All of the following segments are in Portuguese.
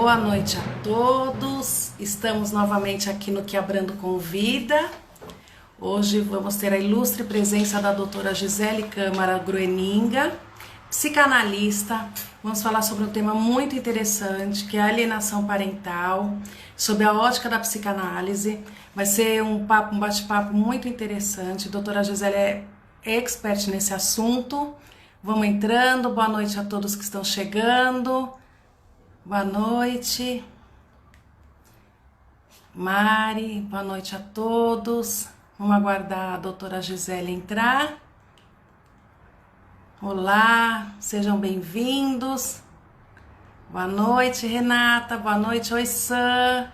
Boa noite a todos. Estamos novamente aqui no Quebrando com Vida. Hoje vamos ter a ilustre presença da doutora Gisele Câmara Groeninga, psicanalista. Vamos falar sobre um tema muito interessante, que é a alienação parental, sob a ótica da psicanálise. Vai ser um bate-papo muito interessante. A doutora Gisele é expert nesse assunto. Vamos entrando. Boa noite a todos que estão chegando. Boa noite, Mari, boa noite a todos. Vamos aguardar a doutora Gisele entrar. Olá, sejam bem-vindos. Boa noite, Renata, boa noite, oi, Sam.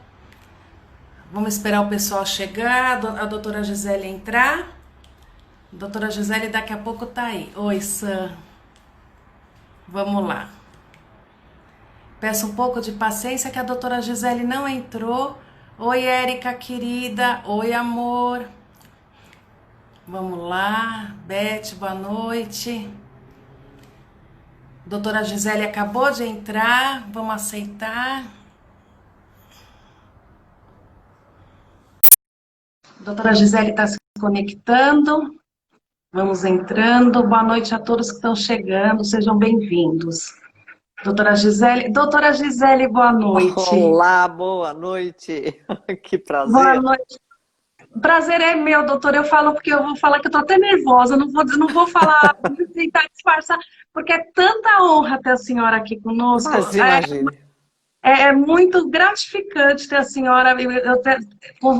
Vamos esperar o pessoal chegar, a doutora Gisele entrar. A doutora Gisele daqui a pouco tá aí. Oi, Sam. Vamos lá. Peço um pouco de paciência que a doutora Gisele não entrou. Oi, Érica, querida. Oi, amor. Vamos lá. Beth, boa noite. Doutora Gisele acabou de entrar. Vamos aceitar. Doutora Gisele está se conectando. Vamos entrando. Boa noite a todos que estão chegando. Sejam bem-vindos. Doutora Gisele, boa noite. Olá, boa noite. Que Boa prazer. noite. O prazer é meu, doutora. Eu falo porque eu vou falar que eu tô até nervosa. Não vou falar, tentar disfarçar, porque é tanta honra ter a senhora aqui conosco. Mas imagine. É muito gratificante ter a senhora.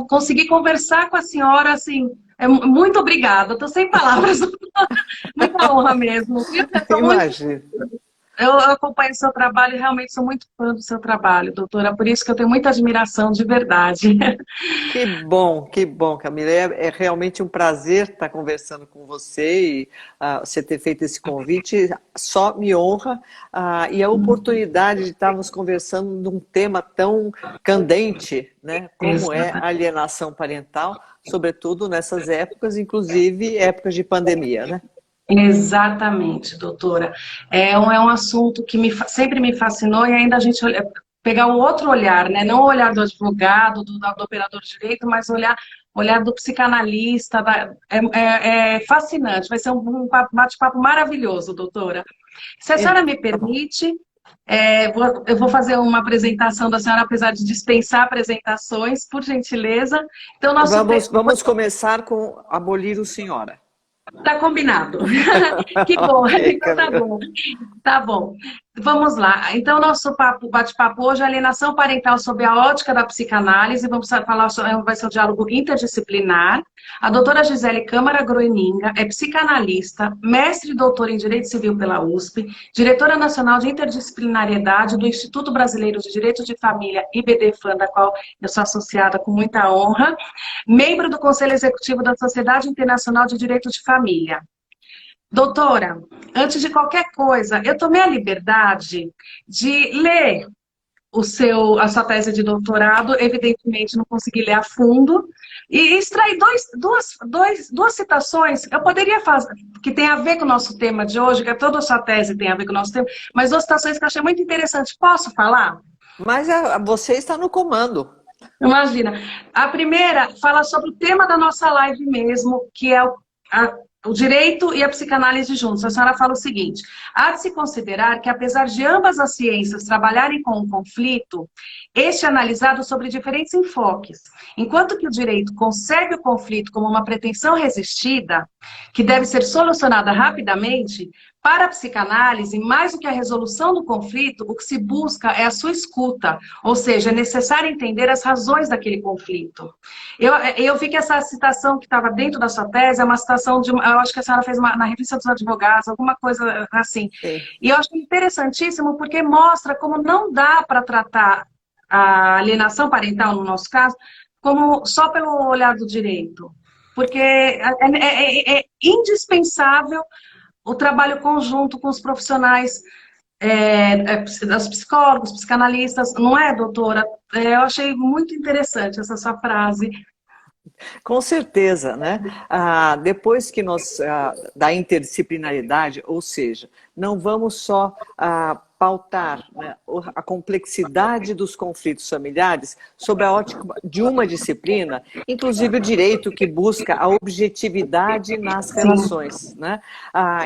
Conseguir conversar com a senhora, assim. Muito obrigada. Eu tô sem palavras. Muita honra mesmo. Eu tô muito. Imagine. Eu acompanho o seu trabalho e realmente sou muito fã do seu trabalho, doutora. Por isso que eu tenho muita admiração, de verdade. Que bom, Camila. É realmente um prazer estar conversando com você e você ter feito esse convite. Só me honra e a oportunidade de estarmos conversando num tema tão candente, né, como é a alienação parental, sobretudo nessas épocas, inclusive épocas de pandemia, né? Exatamente, doutora. É um assunto que sempre me fascinou e ainda a gente pegar o outro olhar, né? Não o olhar do advogado, do operador de direito, mas olhar do psicanalista. É fascinante, vai ser um bate-papo maravilhoso, doutora. Se a senhora me Tá bom. permite, eu vou fazer uma apresentação da senhora, apesar de dispensar apresentações, por gentileza. Então, Vamos começar com abolir o senhora. tá combinado. Que bom, Ok, então tá Camila. bom. Tá bom. Vamos lá. Então, nosso bate-papo hoje é alienação parental sob a ótica da psicanálise. Vamos falar vai ser um diálogo interdisciplinar. A doutora Gisele Câmara Groeninga é psicanalista, mestre e doutora em Direito Civil pela USP, diretora nacional de interdisciplinariedade do Instituto Brasileiro de Direito de Família, IBDFAM, da qual eu sou associada com muita honra, membro do Conselho Executivo da Sociedade Internacional de Direito de Família. Doutora, antes de qualquer coisa, eu tomei a liberdade de ler a sua tese de doutorado, evidentemente não consegui ler a fundo, e extrair duas citações, eu poderia fazer, que tem a ver com o nosso tema de hoje, que toda a sua tese tem a ver com o nosso tema, mas duas citações que eu achei muito interessantes. Posso falar? Mas você está no comando. Imagina. A primeira fala sobre o tema da nossa live mesmo, que é o direito e a psicanálise juntos. A senhora fala o seguinte: há de se considerar que, apesar de ambas as ciências trabalharem com o conflito, este é analisado sobre diferentes enfoques. Enquanto que o direito concebe o conflito como uma pretensão resistida, que deve ser solucionada rapidamente, para a psicanálise, mais do que a resolução do conflito, o que se busca é a sua escuta, ou seja, é necessário entender as razões daquele conflito. Eu vi que essa citação que estava dentro da sua tese é uma citação eu acho que a senhora fez na revista dos advogados, alguma coisa assim. Sim. E eu acho interessantíssimo porque mostra como não dá para tratar a alienação parental, no nosso caso, como só pelo olhar do direito. Porque é indispensável o trabalho conjunto com os profissionais, os psicólogos, psicanalistas, não é, doutora? Eu achei muito interessante essa sua frase. Com certeza, né? Depois que da interdisciplinaridade, ou seja, não vamos só pautar, né, a complexidade dos conflitos familiares sob a ótica de uma disciplina, inclusive o direito que busca a objetividade nas relações, né?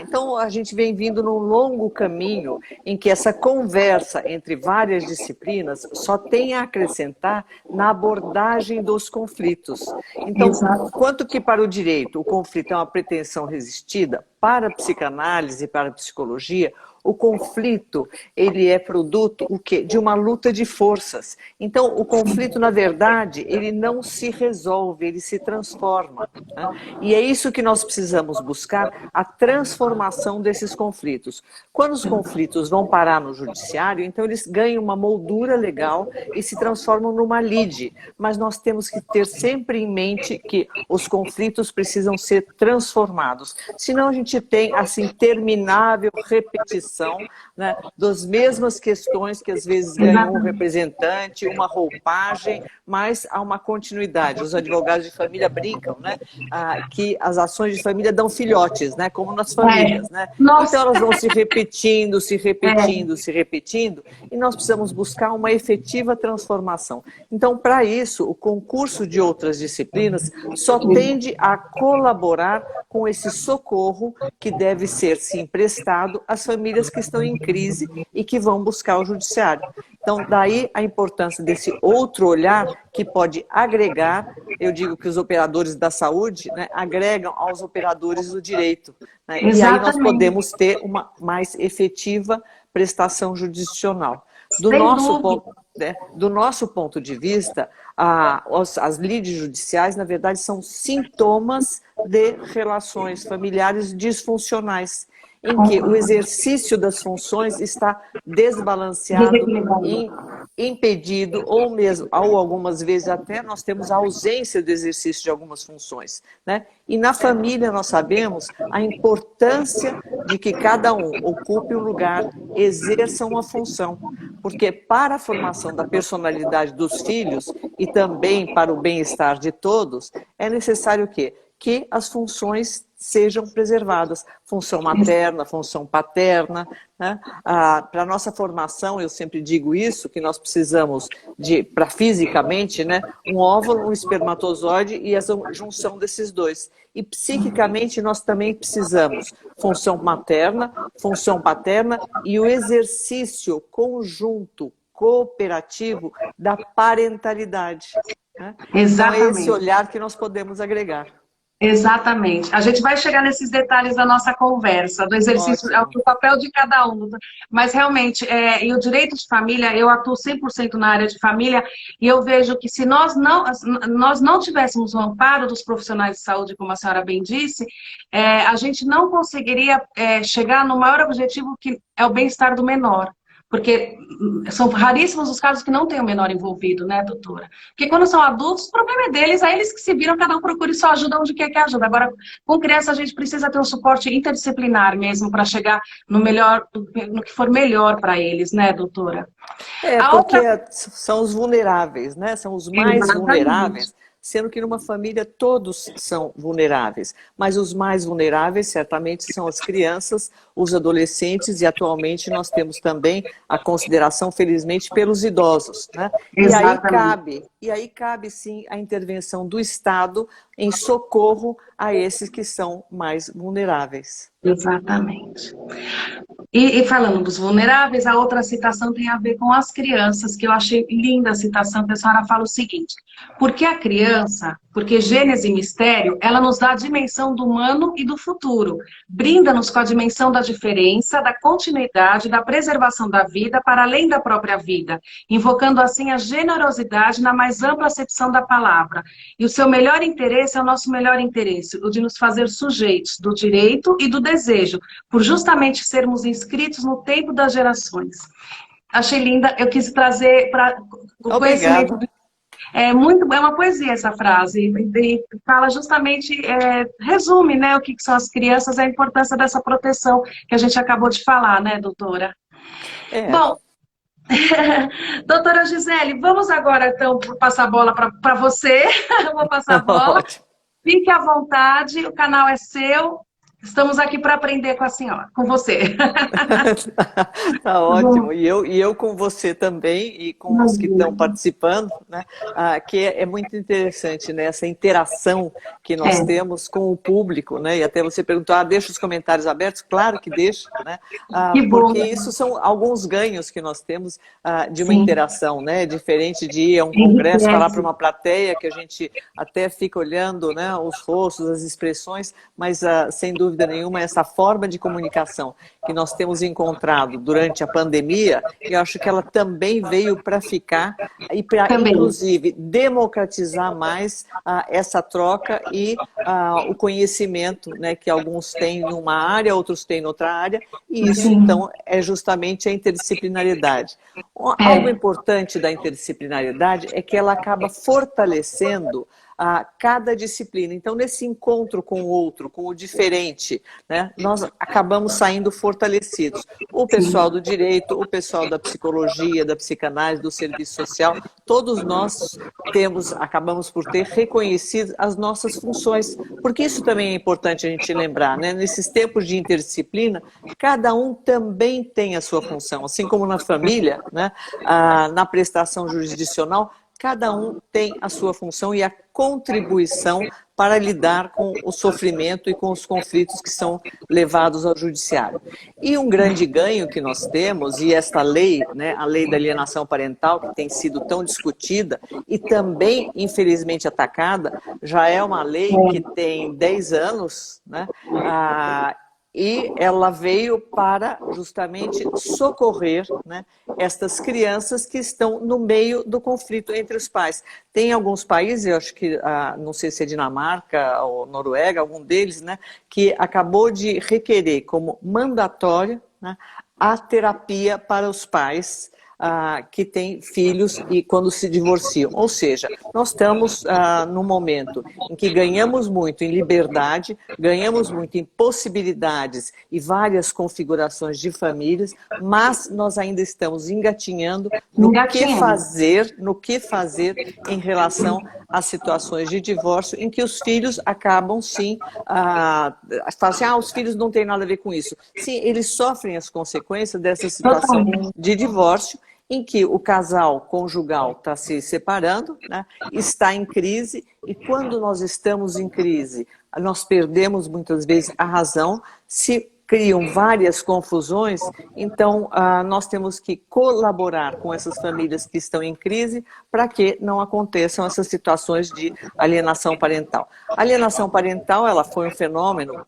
Então, a gente vem vindo num longo caminho em que essa conversa entre várias disciplinas só tem a acrescentar na abordagem dos conflitos. Então, quanto que para o direito o conflito é uma pretensão resistida, para a psicanálise e para a psicologia, o conflito, ele é produto o quê? De uma luta de forças. Então, o conflito, na verdade, ele não se resolve, ele se transforma, né? E é isso que nós precisamos buscar, a transformação desses conflitos. Quando os conflitos vão parar no judiciário, então eles ganham uma moldura legal e se transformam numa lide. Mas nós temos que ter sempre em mente que os conflitos precisam ser transformados. Senão a gente tem essa interminável repetição, né, das mesmas questões que às vezes ganham um representante, uma roupagem, mas há uma continuidade. Os advogados de família brincam, né, que as ações de família dão filhotes, né, como nas famílias, né? Então elas vão se repetindo, se repetindo, se repetindo, e nós precisamos buscar uma efetiva transformação. Então, para isso, o concurso de outras disciplinas só tende a colaborar com esse socorro que deve ser, sim, prestado às famílias que estão em crise e que vão buscar o judiciário. Então, daí a importância desse outro olhar que pode agregar, eu digo que os operadores da saúde, né, agregam aos operadores do direito, né, e aí nós podemos ter uma mais efetiva prestação jurisdicional. Do nosso ponto de vista, as lides judiciais, na verdade, são sintomas de relações familiares disfuncionais, em que o exercício das funções está desbalanceado, impedido, ou mesmo, ou algumas vezes até, nós temos a ausência do exercício de algumas funções, né? E na família nós sabemos a importância de que cada um ocupe um lugar, exerça uma função, porque para a formação da personalidade dos filhos e também para o bem-estar de todos, é necessário o quê? Que as funções sejam preservadas, função materna, função paterna, né? Para a nossa formação, eu sempre digo isso, que nós precisamos para fisicamente, né, um óvulo, um espermatozoide e a junção desses dois. E psiquicamente nós também precisamos função materna, função paterna e o exercício conjunto, cooperativo da parentalidade, né? Então é esse olhar que nós podemos agregar. Exatamente. A gente vai chegar nesses detalhes da nossa conversa, do exercício, do papel de cada um. Mas realmente, e o direito de família, eu atuo 100% na área de família, e eu vejo que se nós não tivéssemos o amparo dos profissionais de saúde, como a senhora bem disse, a gente não conseguiria chegar no maior objetivo, que é o bem-estar do menor. Porque são raríssimos os casos que não tem o menor envolvido, né, doutora? Porque quando são adultos, o problema é deles, é eles que se viram, cada um procura só ajuda onde quer que ajuda. Agora, com criança, a gente precisa ter um suporte interdisciplinar mesmo para chegar no que for melhor para eles, né, doutora? Porque são os vulneráveis, né? São os mais vulneráveis. Sendo que numa família todos são vulneráveis, mas os mais vulneráveis certamente são as crianças, os adolescentes e atualmente nós temos também a consideração, felizmente, pelos idosos, né? E aí cabe sim a intervenção do Estado em socorro a esses que são mais vulneráveis. Exatamente. E falando dos vulneráveis, a outra citação tem a ver com as crianças, que eu achei linda a citação, que a senhora fala o seguinte: porque a criança, porque Gênese e Mistério, ela nos dá a dimensão do humano e do futuro, brinda-nos com a dimensão da diferença, da continuidade, da preservação da vida para além da própria vida, invocando assim a generosidade na mais ampla acepção da palavra. E o seu melhor interesse é o nosso melhor interesse, o de nos fazer sujeitos do direito e do desejo, por justamente sermos inscritos no tempo das gerações. Achei linda, eu quis trazer para o conhecimento. É uma poesia essa frase, e fala justamente, resume, né, o que são as crianças, a importância dessa proteção que a gente acabou de falar, né, doutora? Bom, doutora Gisele, vamos agora então passar a bola para você. Eu vou passar a bola. Fique à vontade, o canal é seu. Estamos aqui para aprender com a senhora, com você. Tá ótimo. E eu com você também e com os que estão participando, né? Que é muito interessante, né? Essa interação que nós É, temos com o público, né? E até você perguntou, deixa os comentários abertos? Claro que deixa, né? que bom, Porque isso são alguns ganhos que nós temos de uma sim, interação, né? Diferente de ir a um congresso, falar para enriquece. uma plateia que a gente até fica olhando, né? Os rostos, as expressões, mas sem dúvida nenhuma essa forma de comunicação que nós temos encontrado durante a pandemia, eu acho que ela também veio para ficar e para, Também, inclusive, democratizar mais essa troca e o conhecimento, né, que alguns têm numa área, outros têm noutra área, e isso, sim, então, é justamente a interdisciplinaridade. Algo é, importante da interdisciplinaridade é que ela acaba fortalecendo cada disciplina. Então, nesse encontro com o outro, com o diferente, né, nós acabamos saindo fortalecidos. O pessoal sim, do direito, o pessoal da psicologia, da psicanálise, do serviço social, todos nós acabamos por ter reconhecido as nossas funções, porque isso também é importante a gente lembrar, né? Nesses tempos de interdisciplina, cada um também tem a sua função, assim como na família, né? Na prestação jurisdicional, cada um tem a sua função e a contribuição para lidar com o sofrimento e com os conflitos que são levados ao judiciário. E um grande ganho que nós temos, e esta lei, né, a lei da alienação parental, que tem sido tão discutida e também, infelizmente, atacada, já é uma lei que tem 10 anos, né, e ela veio para justamente socorrer, né, estas crianças que estão no meio do conflito entre os pais. Tem alguns países, eu acho que, não sei se é Dinamarca ou Noruega, algum deles, né, que acabou de requerer como mandatória, né, a terapia para os pais que têm filhos e quando se divorciam. Ou seja, nós estamos num momento em que ganhamos muito em liberdade, ganhamos muito em possibilidades e várias configurações de famílias, mas nós ainda estamos engatinhando engatinhando. no que fazer em relação às situações de divórcio em que os filhos acabam, sim, falam assim, os filhos não têm nada a ver com isso. Sim, eles sofrem as consequências dessa situação Totalmente. de divórcio, em que o casal conjugal está se separando, né, está em crise, e quando nós estamos em crise, nós perdemos muitas vezes a razão, se criam várias confusões, então nós temos que colaborar com essas famílias que estão em crise para que não aconteçam essas situações de alienação parental. A alienação parental, ela foi um fenômeno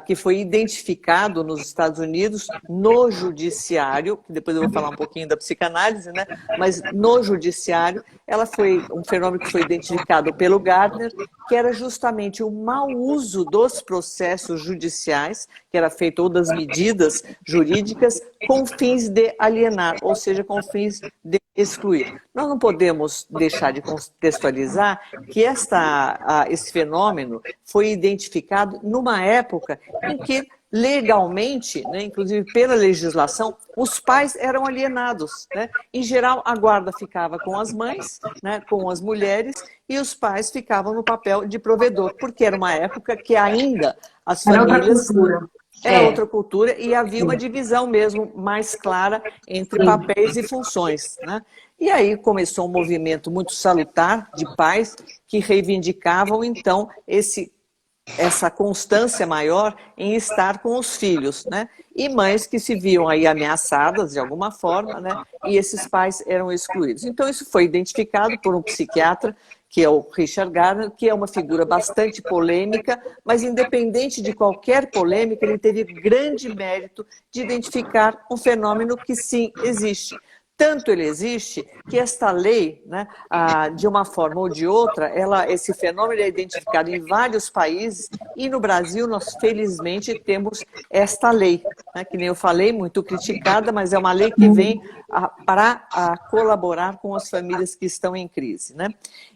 que foi identificado nos Estados Unidos no judiciário, que depois eu vou falar um pouquinho da psicanálise, né? Mas no judiciário, ela foi um fenômeno que foi identificado pelo Gardner, que era justamente o mau uso dos processos judiciais, que era feito todas as medidas jurídicas com fins de alienar, ou seja, com fins de excluir. Nós não podemos deixar de contextualizar que esse fenômeno foi identificado numa época em que legalmente, né, inclusive pela legislação, os pais eram alienados, né? Em geral, a guarda ficava com as mães, né, com as mulheres, e os pais ficavam no papel de provedor, porque era uma época que ainda as Era outra famílias cultura. era É, outra cultura e havia uma divisão mesmo mais clara entre sim. papéis e funções, né? E aí começou um movimento muito salutar de pais que reivindicavam então essa constância maior em estar com os filhos, né? E mães que se viam aí ameaçadas de alguma forma, né? E esses pais eram excluídos. Então isso foi identificado por um psiquiatra, que é o Richard Gardner, que é uma figura bastante polêmica, mas independente de qualquer polêmica, ele teve grande mérito de identificar um fenômeno que sim existe. Tanto ele existe que esta lei, né, de uma forma ou de outra, esse fenômeno é identificado em vários países e no Brasil nós felizmente temos esta lei, né, que nem eu falei, muito criticada, mas é uma lei que vem para colaborar com as famílias que estão em crise, né?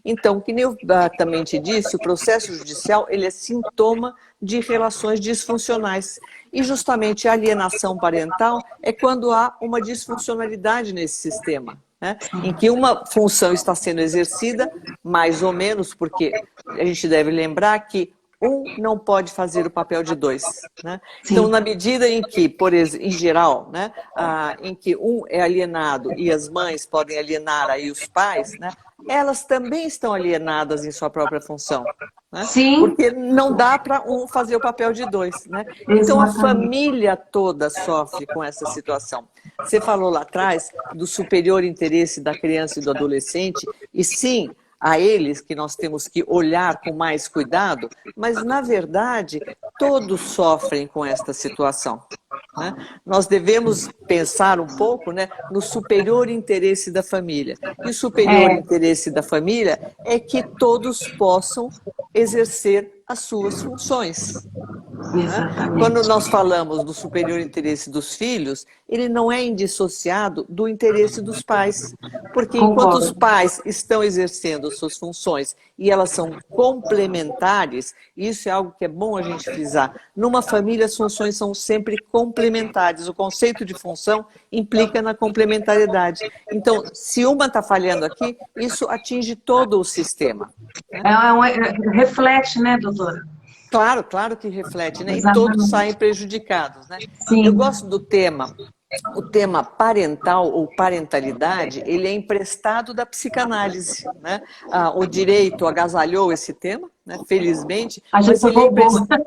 Então, que nem eu também te disse, o processo judicial ele é sintoma de relações disfuncionais. E justamente a alienação parental é quando há uma disfuncionalidade nesse sistema, né? Em que uma função está sendo exercida, mais ou menos, porque a gente deve lembrar que um não pode fazer o papel de dois, né? Então, na medida em que, por exemplo, em geral, né, em que um é alienado e as mães podem alienar aí os pais, né, elas também estão alienadas em sua própria função, né? Sim, Porque não dá para um fazer o papel de dois, né? Então, a exatamente. família toda sofre com essa situação. Você falou lá atrás do superior interesse da criança e do adolescente, e sim, a eles que nós temos que olhar com mais cuidado, mas, na verdade, todos sofrem com esta situação, né? Nós devemos pensar um pouco, né, no superior interesse da família. E o superior É, interesse da família é que todos possam exercer as suas funções, né? Quando exatamente. nós falamos do superior interesse dos filhos, ele não é indissociado do interesse dos pais, porque enquanto os Concordo. pais estão exercendo suas funções e elas são complementares, e isso é algo que é bom a gente frisar, numa família as funções são sempre complementares, o conceito de função implica na complementariedade. Então, se uma está falhando aqui, isso atinge todo o sistema, né? Reflete, né, doutora? Claro, claro que reflete, né? E todos saem Exatamente. prejudicados, né? Eu Sim. gosto do tema, o tema parental ou parentalidade, ele é emprestado da psicanálise, né? O direito agasalhou esse tema, né? Felizmente, A mas gente ele é roubou. emprestado.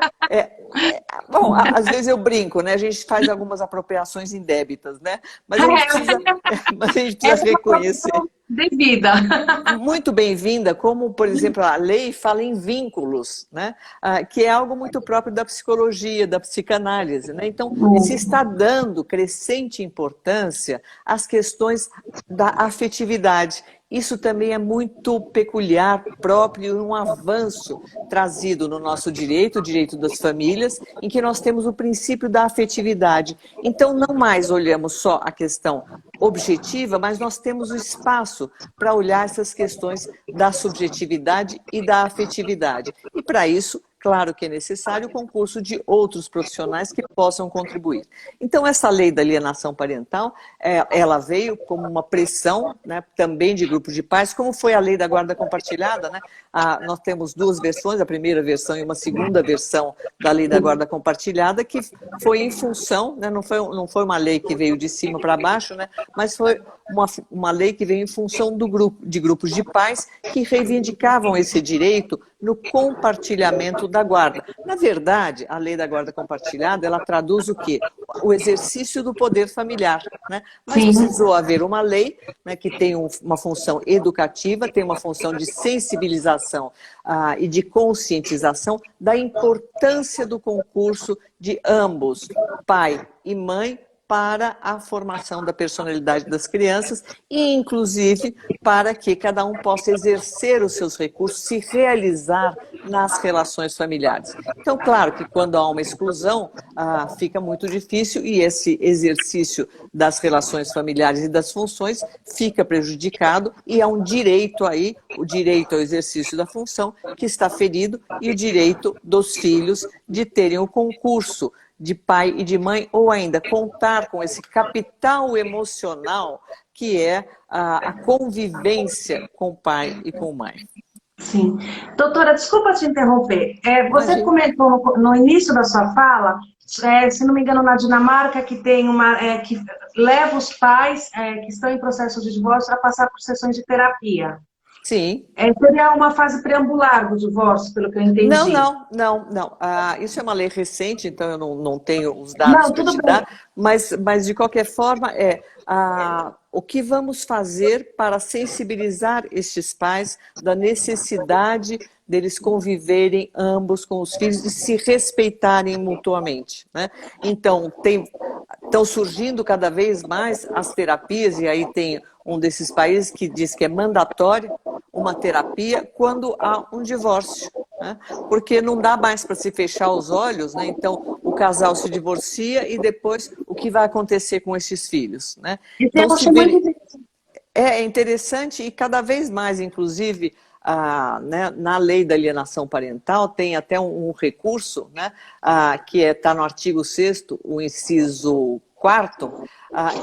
Bom, às vezes eu brinco, né? A gente faz algumas apropriações indébitas, né? Mas a gente precisa, mas a gente precisa Essa é uma reconhecer. profissão devida. Muito bem-vinda, como, por exemplo, a lei fala em vínculos, né? Que é algo muito próprio da psicologia, da psicanálise, né? Então, se está dando crescente importância às questões da afetividade. Isso também é muito peculiar, próprio, um avanço trazido no nosso direito, o direito das famílias, em que nós temos o princípio da afetividade. Então, não mais olhamos só a questão objetiva, mas nós temos o espaço para olhar essas questões da subjetividade e da afetividade. E para isso, claro que é necessário o concurso de outros profissionais que possam contribuir. Então, essa lei da alienação parental, ela veio como uma pressão, né, também de grupos de pais, como foi a lei da guarda compartilhada, né? Nós temos duas versões, a primeira versão e uma segunda versão da lei da guarda compartilhada, que foi em função, né, não foi uma lei que veio de cima para baixo, né, mas foi uma lei que veio em função de grupos de pais que reivindicavam esse direito no compartilhamento da guarda. Na verdade, a lei da guarda compartilhada, ela traduz o quê? O exercício do poder familiar, né? Mas Sim, precisou haver uma lei, né, que tem uma função educativa, tem uma função de sensibilização e de conscientização da importância do concurso de ambos, pai e mãe, para a formação da personalidade das crianças e, inclusive, para que cada um possa exercer os seus recursos, se realizar nas relações familiares. Então, claro que quando há uma exclusão, fica muito difícil e esse exercício das relações familiares e das funções fica prejudicado e há um direito aí, o direito ao exercício da função, que está ferido e o direito dos filhos de terem o concurso de pai e de mãe, ou ainda contar com esse capital emocional que é a convivência com o pai e com a mãe. sim. Doutora, desculpa te interromper. Você Imagina. comentou no início da sua fala, se não me engano, na Dinamarca, que tem que leva os pais que estão em processo de divórcio a passar por sessões de terapia. Sim. Seria uma fase preambular do divórcio, pelo que eu Não, entendi. não, não, não. Isso é uma lei recente, então eu não tenho os dados Não, para tudo te bem. dar, mas de qualquer forma, o que vamos fazer para sensibilizar estes pais da necessidade deles conviverem ambos com os filhos e se respeitarem mutuamente, né? Então, estão surgindo cada vez mais as terapias, e aí tem um desses países que diz que é mandatório uma terapia quando há um divórcio, né? Porque não dá mais para se fechar os olhos, né? Então o casal se divorcia e depois o que vai acontecer com esses filhos, né? Esse eu Então achei muito é interessante e cada vez mais, inclusive, né, na lei da alienação parental tem até um recurso, né, que está no artigo 6º, o inciso 4º,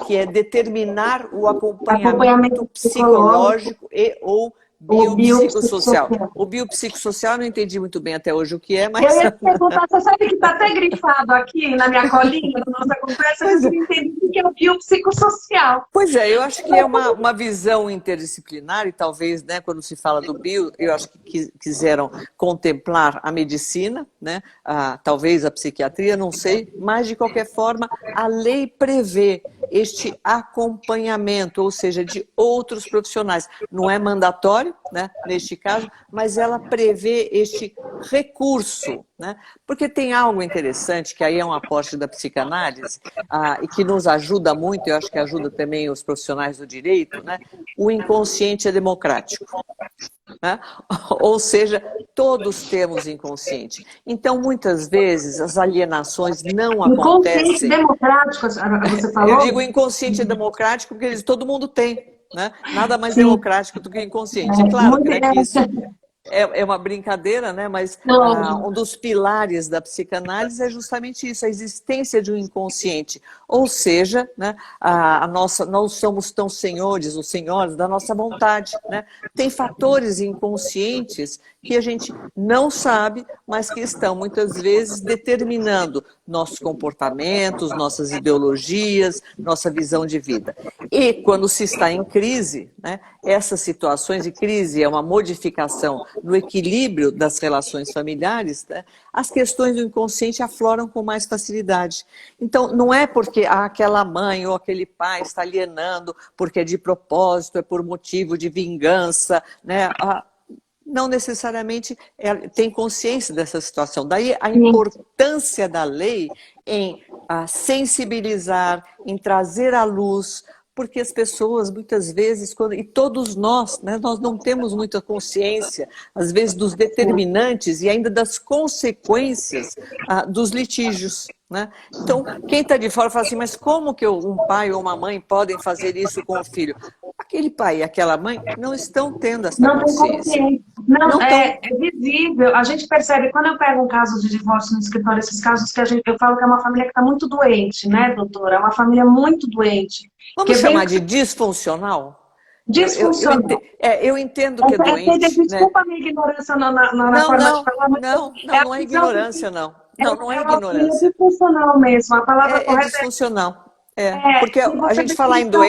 que é determinar o acompanhamento acompanhamento psicológico. psicológico e ou O biopsicossocial. biopsicossocial. O biopsicossocial eu não entendi muito bem até hoje o que é, Eu mas... ia te perguntar, você sabe que está até grifado aqui na minha colinha da nossa conversa, que eu Pois é. queria entender o que é o biopsicossocial. Pois é, eu acho que é uma visão interdisciplinar e talvez, né, quando se fala do bio, eu acho que quiseram contemplar a medicina, né, talvez a psiquiatria, não sei, mas de qualquer forma a lei prevê este acompanhamento, ou seja, de outros profissionais. Não é mandatório, né, neste caso, mas ela prevê este recurso, né, porque tem algo interessante, que aí é um aporte da psicanálise, e que nos ajuda muito, eu acho que ajuda também os profissionais do direito, né? O inconsciente é democrático. Né? Ou seja, todos temos inconsciente. Então, muitas vezes, as alienações não Inconsciente acontecem. democrático, você Eu falou? digo inconsciente é democrático porque todo mundo tem. Né? Nada mais Sim, democrático do que o inconsciente. É claro, muito, né, que isso é uma brincadeira, né? Mas um lógico. dos pilares da psicanálise é justamente isso, a existência de um inconsciente. Ou seja, né, nós somos tão senhores ou senhoras da nossa vontade. Né? Tem fatores inconscientes que a gente não sabe, mas que estão muitas vezes determinando nossos comportamentos, nossas ideologias, nossa visão de vida. E quando se está em crise, né, essas situações de crise é uma modificação no equilíbrio das relações familiares, né, as questões do inconsciente afloram com mais facilidade. Então, não é porque aquela mãe ou aquele pai está alienando porque é de propósito, é por motivo de vingança, né? Não necessariamente tem consciência dessa situação. Daí a Sim. importância da lei em sensibilizar, em trazer à luz, porque as pessoas muitas vezes, e todos nós, né, nós não temos muita consciência, às vezes, dos determinantes e ainda das consequências dos litígios. Né? Então, quem está de fora fala assim, mas como que um pai ou uma mãe podem fazer isso com o filho? Aquele pai e aquela mãe não estão tendo essa Não tem consciência. consciência. Não, Não estão. é visível. A gente percebe, quando eu pego um caso de divórcio no escritório, esses casos que eu falo que é uma família que está muito doente, né, doutora? É uma família muito doente, que Vamos é bem chamar de disfuncional? disfuncional. Eu entendo que é doente, né? Desculpa a minha ignorância na forma de falar, mas é a Não é visão que ignorância, não. é, Não é é uma família ignorância. disfuncional mesmo. A palavra É correta disfuncional. Porque e a você gente vê que falar eles em estão.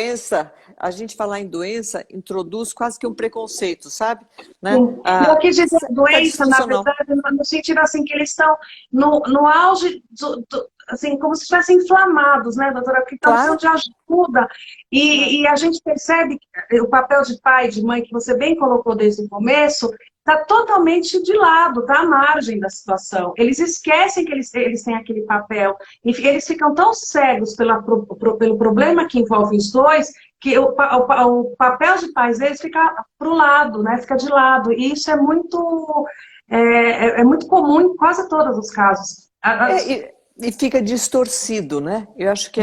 doença, introduz quase que um preconceito, sabe? Né? Sim. Eu quis dizer Tá doença, na disfuncional. verdade, no sentido assim que eles estão no auge, assim, como se estivessem inflamados, né, doutora? Porque estão precisando Claro. de ajuda. E a gente percebe que o papel de pai, de mãe, que você bem colocou desde o começo, está totalmente de lado, está à margem da situação. Eles esquecem que eles têm aquele papel. Enfim, eles ficam tão cegos pelo problema que envolve os dois, que o papel de pais deles fica para o lado, né? Fica de lado. E isso é muito comum em quase todos os casos. E fica distorcido, né? Eu acho que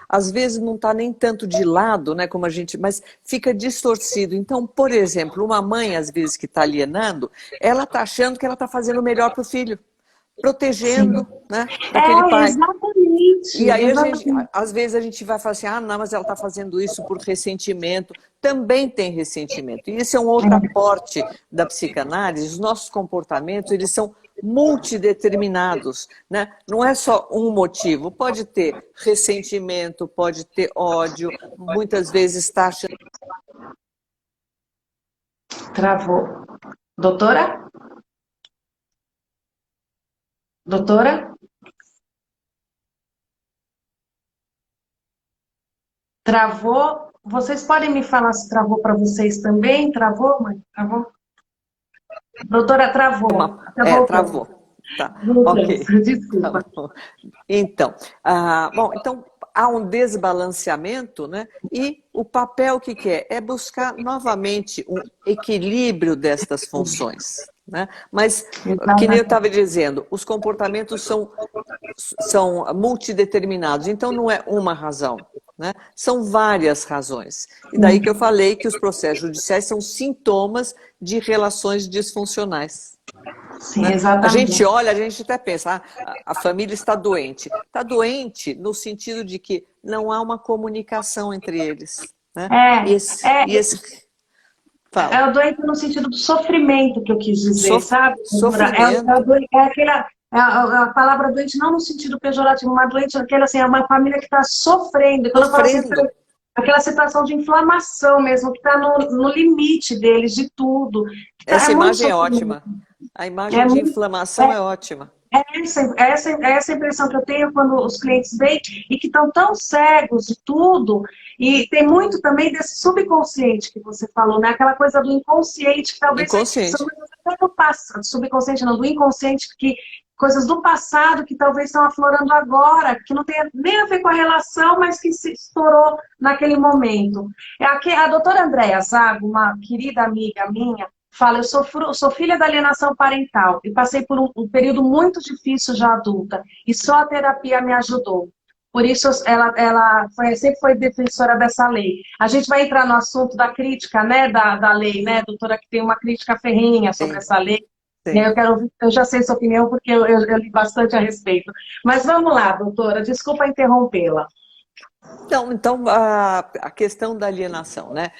às vezes não está nem tanto de lado, né, como a gente, mas fica distorcido. Então, por exemplo, uma mãe, às vezes, que está alienando, ela está achando que ela está fazendo o melhor para o filho, protegendo, Sim. né, daquele pai. Exatamente. E aí, Exatamente. às vezes, a gente vai falar assim, não, mas ela está fazendo isso por ressentimento. Também tem ressentimento. E esse é um outro aporte da psicanálise. Os nossos comportamentos, eles são multideterminados. Né? Não é só um motivo. Pode ter ressentimento, pode ter ódio. Muitas vezes está achando... Travou. Doutora? Doutora? Travou? Vocês podem me falar se travou para vocês também? Travou, mãe? Travou? Doutora, travou. Travou. Travou. Tá, Voltamos. ok. Tá Desculpa. bom. Então, então há um desbalanceamento, né? E o papel que é? É buscar novamente um equilíbrio destas funções. Né? Mas, que nem eu estava dizendo, os comportamentos são multideterminados, então não é uma razão. Né? São várias razões. E daí que eu falei que os processos judiciais são sintomas de relações disfuncionais. Sim, Né? A exatamente. gente olha, a gente até pensa, a família está doente. Está doente no sentido de que não há uma comunicação entre eles. Né? Fala. É o doente no sentido do sofrimento que eu quis dizer, sabe, doutora? Sofrimento. É aquela, a palavra doente não no sentido pejorativo, uma doente, aquela, assim, é uma família que está sofrendo. Quando eu falo assim, Sofrendo. aquela situação de inflamação mesmo, que está no limite deles, de tudo. Essa É muito imagem é sofrimento. ótima. A imagem É de muito, inflamação é ótima. essa impressão que eu tenho quando os clientes vêm e que estão tão cegos de tudo, e tem muito também desse subconsciente que você falou, né? Aquela coisa do inconsciente, que talvez são Inconsciente. coisas até do passado, subconsciente não, do inconsciente, que coisas do passado que talvez estão aflorando agora, que não tem nem a ver com a relação, mas que se estourou naquele momento. A doutora Andréa Zago, uma querida amiga minha, fala, eu sou filha da alienação parental e passei por um período muito difícil já adulta e só a terapia me ajudou. Por isso ela sempre foi defensora dessa lei. A gente vai entrar no assunto da crítica, né, da lei, né, doutora, que tem uma crítica ferrenha sobre Sim, essa lei. sim. Eu já sei sua opinião porque eu li bastante a respeito. Mas vamos lá, doutora, desculpa interrompê-la. Então a questão da alienação, né?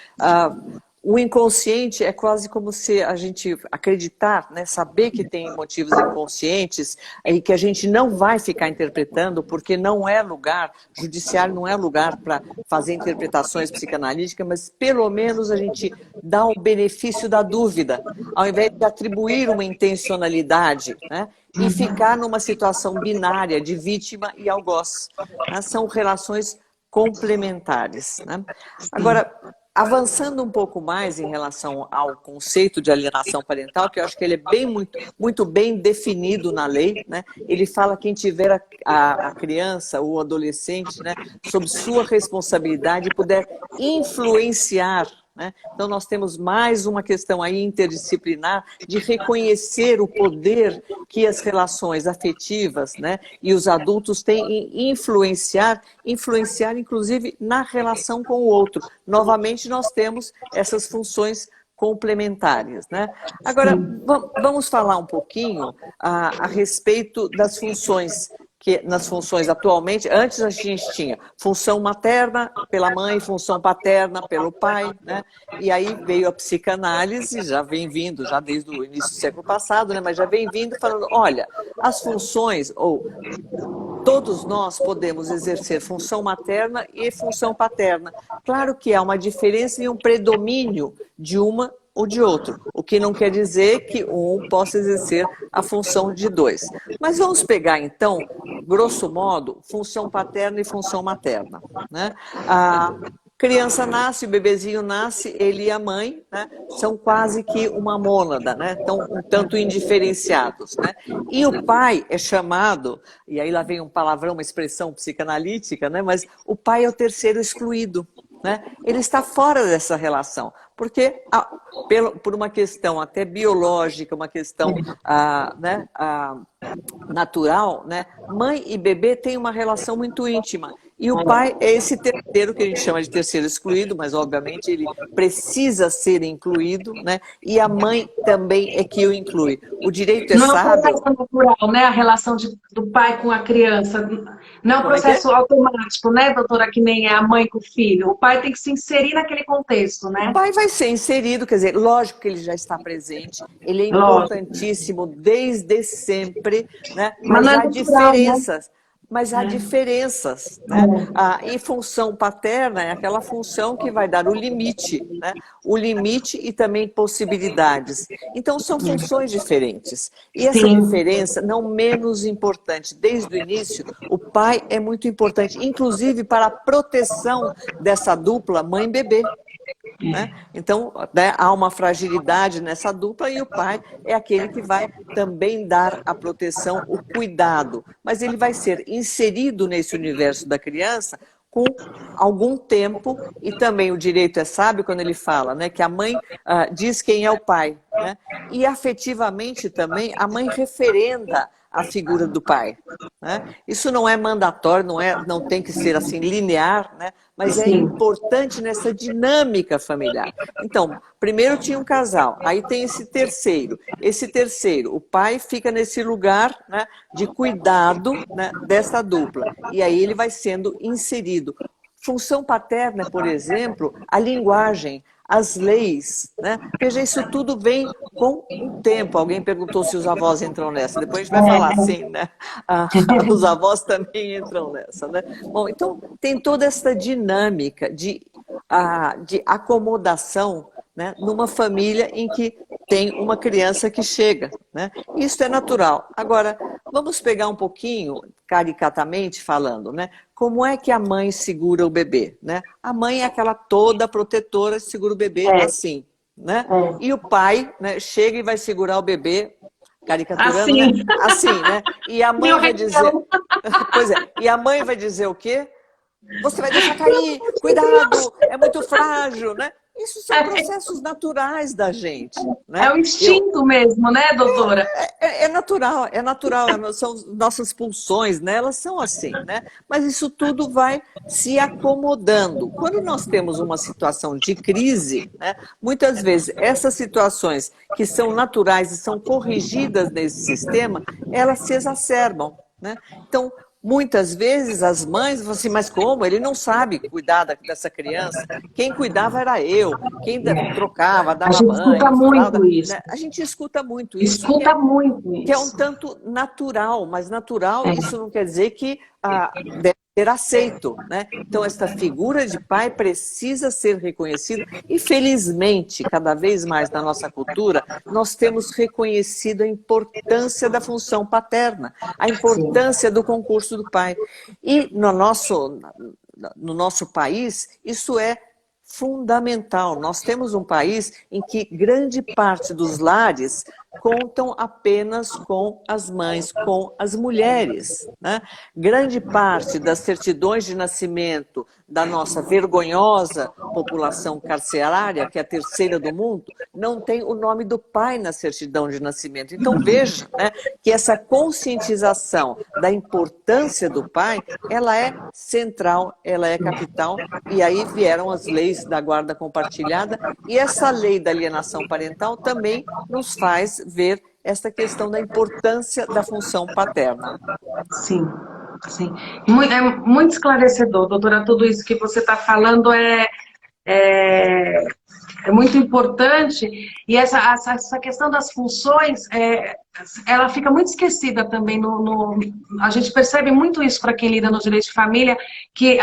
O inconsciente é quase como se a gente acreditar, né, saber que tem motivos inconscientes e que a gente não vai ficar interpretando, porque não é lugar, judiciário não é lugar para fazer interpretações psicanalíticas, mas pelo menos a gente dá o benefício da dúvida, ao invés de atribuir uma intencionalidade, né, e ficar numa situação binária de vítima e algoz, né? São relações complementares, né? Agora, avançando um pouco mais em relação ao conceito de alienação parental, que eu acho que ele é muito bem definido na lei, né? Ele fala quem tiver a criança ou adolescente, né, sob sua responsabilidade e puder influenciar, né? Então nós temos mais uma questão aí interdisciplinar de reconhecer o poder que as relações afetivas, né, e os adultos têm em influenciar inclusive na relação com o outro. Novamente nós temos essas funções complementares, né? Agora, vamos falar um pouquinho a respeito das funções, que nas funções atualmente, antes a gente tinha função materna pela mãe, função paterna pelo pai, né? E aí veio a psicanálise, já vem vindo, já desde o início do século passado, né? Mas já vem vindo falando, olha, as funções, ou todos nós podemos exercer função materna e função paterna. Claro que há uma diferença e um predomínio de uma ou de outro, o que não quer dizer que um possa exercer a função de dois. Mas vamos pegar, então, grosso modo, função paterna e função materna, né? A criança nasce, o bebezinho nasce, ele e a mãe, né, são quase que uma mônada, né? Estão um tanto indiferenciados, né? E o pai é chamado, e aí lá vem um palavrão, uma expressão psicanalítica, né? Mas o pai é o terceiro excluído, né? Ele está fora dessa relação, porque por uma questão até biológica, uma questão né, natural, né? Mãe e bebê têm uma relação muito íntima. E o pai é esse terceiro, que a gente chama de terceiro excluído, mas obviamente ele precisa ser incluído, né? E a mãe também é que o inclui. O direito é Não é um sábio. processo natural, né? A relação do pai com a criança. Não é um Como é que processo é? automático, né, doutora? Que nem é a mãe com o filho. O pai tem que se inserir naquele contexto, O né? pai vai ser inserido, quer dizer, lógico que ele já está presente, ele é Lógico. importantíssimo desde sempre, né? Mas não Mas é há natural, né? diferenças. Mas há diferenças, né? E função paterna é aquela função que vai dar o limite, né? O limite e também possibilidades. Então são funções diferentes. E essa Sim. diferença, não menos importante, desde o início, o pai é muito importante, inclusive para a proteção dessa dupla mãe-bebê. Né? Então, né, há uma fragilidade nessa dupla e o pai é aquele que vai também dar a proteção, o cuidado. Mas ele vai ser inserido nesse universo da criança com algum tempo, e também o direito é sábio quando ele fala, né, que a mãe diz quem é o pai, né? E afetivamente também a mãe referenda a figura do pai, né? Isso não é mandatório, não tem que ser assim linear, né? Mas é Sim. importante nessa dinâmica familiar. Então, primeiro tinha um casal, aí tem esse terceiro, o pai fica nesse lugar, né, de cuidado, né, dessa dupla, e aí ele vai sendo inserido. Função paterna, por exemplo, a linguagem, as leis, né? Veja, isso tudo vem com o tempo. Alguém perguntou se os avós entram nessa. Depois a gente vai falar assim, né? Os avós também entram nessa, né? Bom, então tem toda essa dinâmica de acomodação, né, numa família em que tem uma criança que chega, né? Isso é natural. Agora, vamos pegar um pouquinho, caricatamente falando, né? Como é que a mãe segura o bebê, né? A mãe é aquela toda protetora, segura o bebê assim, né? E o pai, né, chega e vai segurar o bebê, caricaturando, Assim. né? Assim, né? E a mãe vai dizer... Pois é, e a mãe vai dizer o quê? Você vai deixar cair, cuidado, é muito frágil, né? Isso são processos naturais da gente, né? É o instinto mesmo, né, doutora? É natural, são nossas pulsões, né? Elas são assim, né? Mas isso tudo vai se acomodando. Quando nós temos uma situação de crise, né, muitas vezes essas situações que são naturais e são corrigidas nesse sistema, elas se exacerbam, né? Então, muitas vezes as mães falam assim, mas como? Ele não sabe cuidar dessa criança. Quem cuidava era eu. Quem trocava, A dava gente escuta banho, fralda. muito isso. Né? A gente escuta muito isso, Escuta muito que é um isso. tanto natural, mas natural isso não quer dizer que deve ser aceito, né? Então esta figura de pai precisa ser reconhecida e felizmente, cada vez mais na nossa cultura, nós temos reconhecido a importância da função paterna, a importância do concurso do pai. E no nosso país, isso é fundamental. Nós temos um país em que grande parte dos lares contam apenas com as mães, com as mulheres, né? Grande parte das certidões de nascimento da nossa vergonhosa população carcerária, que é a terceira do mundo, não tem o nome do pai na certidão de nascimento. Então veja, né, que essa conscientização da importância do pai, ela é central, ela é capital, e aí vieram as leis da guarda compartilhada, e essa lei da alienação parental também nos faz ver essa questão da importância da função paterna. Sim, sim. É muito esclarecedor, doutora, tudo isso que você está falando é, é muito importante, e essa questão das funções, ela fica muito esquecida também, a gente percebe muito isso para quem lida no direito de família, que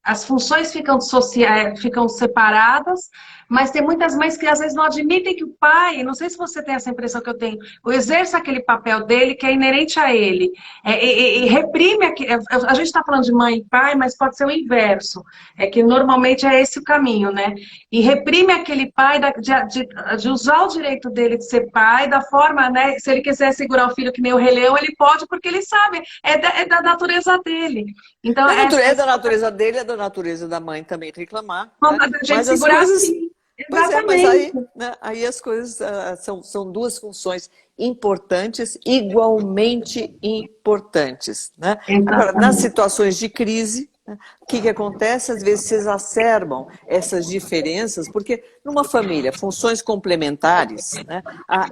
as funções ficam separadas, mas tem muitas mães que às vezes não admitem que o pai, não sei se você tem essa impressão que eu tenho, exerça aquele papel dele que é inerente a ele, e reprime, a gente está falando de mãe e pai, mas pode ser o inverso, que normalmente é esse o caminho, né? E reprime aquele pai de usar o direito dele de ser pai, da forma, né? Se ele quiser segurar o filho que nem o Rei Leão, ele pode, porque ele sabe, é da natureza dele. Então, É da natureza dele, é da natureza da mãe também reclamar. Né? A gente Mas as segurar coisas... assim. Pois é, mas Exatamente. aí as coisas são duas funções importantes, igualmente importantes. Né? Agora, nas Exatamente. situações de crise, né, o que acontece? Às vezes se exacerbam essas diferenças, porque numa família, funções complementares, né,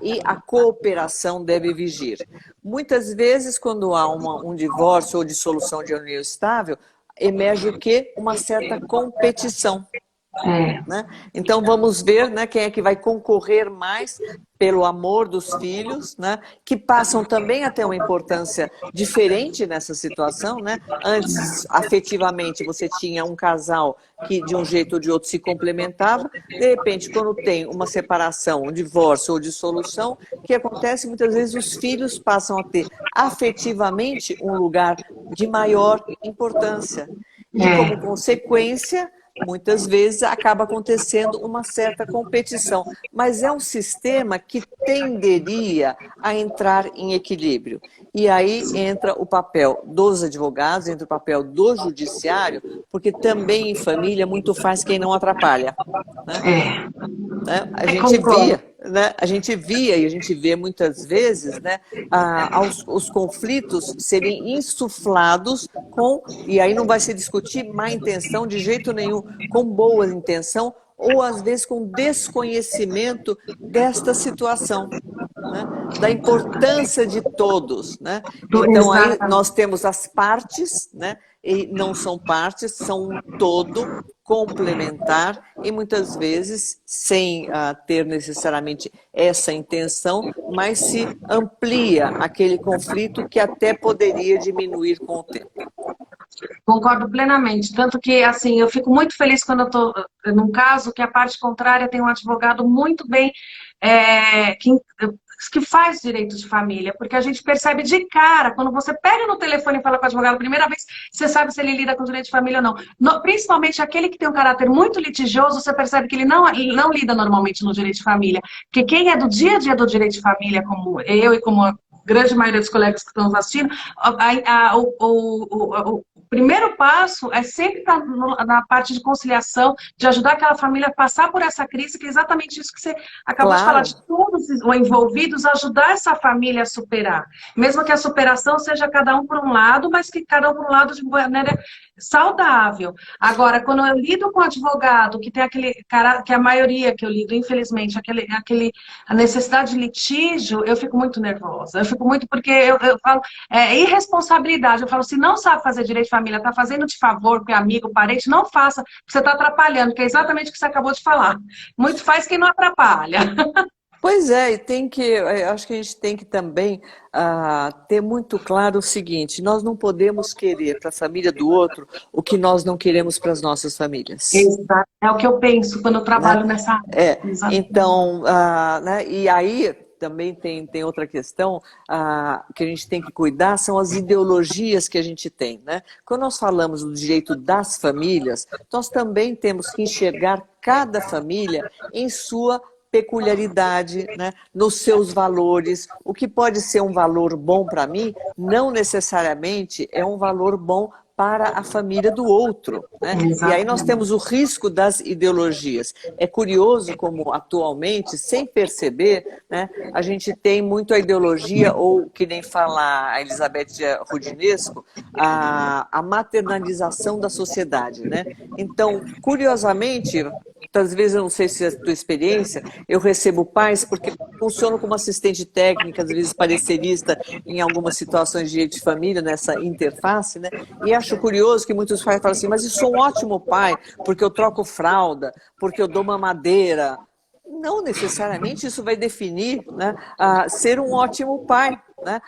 e a cooperação deve vigir. Muitas vezes, quando há um divórcio ou dissolução de união estável, emerge o quê? Uma certa competição. Né? Então vamos ver, né, quem é que vai concorrer mais pelo amor dos filhos, né, que passam também a ter uma importância diferente nessa situação. Né? Antes, afetivamente, você tinha um casal que de um jeito ou de outro se complementava, de repente, quando tem uma separação, um divórcio ou dissolução, o que acontece? Muitas vezes os filhos passam a ter afetivamente um lugar de maior importância e, como consequência, muitas vezes acaba acontecendo uma certa competição, mas é um sistema que tenderia a entrar em equilíbrio. E aí entra o papel dos advogados, entra o papel do judiciário, porque também em família muito faz quem não atrapalha. Né? A gente via e a gente vê muitas vezes, né, os conflitos serem insuflados e aí não vai se discutir má intenção de jeito nenhum, com boa intenção, ou às vezes com desconhecimento desta situação, né, da importância de todos. Né? Então aí nós temos as partes, né, e não são partes, são um todo complementar e muitas vezes sem ter necessariamente essa intenção, mas se amplia aquele conflito que até poderia diminuir com o tempo. Concordo plenamente. Tanto que, assim, eu fico muito feliz quando eu estou num caso que a parte contrária tem um advogado muito bem, que faz direito de família, porque a gente percebe de cara, quando você pega no telefone e fala com o advogado a primeira vez, você sabe se ele lida com direito de família ou não. Principalmente aquele que tem um caráter muito litigioso, você percebe que ele não lida normalmente no direito de família. Porque quem é do dia a dia do direito de família, como eu e como a grande maioria dos colegas que estão nos assistindo, o primeiro passo é sempre na parte de conciliação, de ajudar aquela família a passar por essa crise, que é exatamente isso que você acabou de falar, de todos os envolvidos, ajudar essa família a superar. Mesmo que a superação seja cada um por um lado, mas que cada um por um lado de maneira saudável. Agora, quando eu lido com um advogado, que tem aquele cara, que é a maioria que eu lido, infelizmente, a necessidade de litígio, eu fico muito nervosa. Eu fico muito, porque eu falo, irresponsabilidade. Eu falo, se não sabe fazer direito de família, está fazendo de favor, porque é amigo, parente, não faça, você está atrapalhando, que é exatamente o que você acabou de falar. Muito faz quem não atrapalha. Pois é, acho que a gente tem que também ter muito claro o seguinte: nós não podemos querer para a família do outro o que nós não queremos para as nossas famílias. Exato. É o que eu penso quando eu trabalho nessa área. Então, né, e aí também tem outra questão que a gente tem que cuidar, são as ideologias que a gente tem, né? Quando nós falamos do direito das famílias, nós também temos que enxergar cada família em sua peculiaridade, né, nos seus valores. O que pode ser um valor bom para mim, não necessariamente é um valor bom para a família do outro, né? E aí nós temos o risco das ideologias. É curioso como atualmente, sem perceber, né, a gente tem muito a ideologia, ou que nem fala a Elizabeth Roudinesco, a maternalização da sociedade, né? Então, curiosamente, às vezes, eu não sei se é a tua experiência, eu recebo pais porque funciono como assistente técnica, às vezes parecerista em algumas situações de direito de família, nessa interface, né? E acho curioso que muitos pais falam assim, mas eu sou um ótimo pai, porque eu troco fralda, porque eu dou mamadeira. Não necessariamente isso vai definir, né, ser um ótimo pai. Né?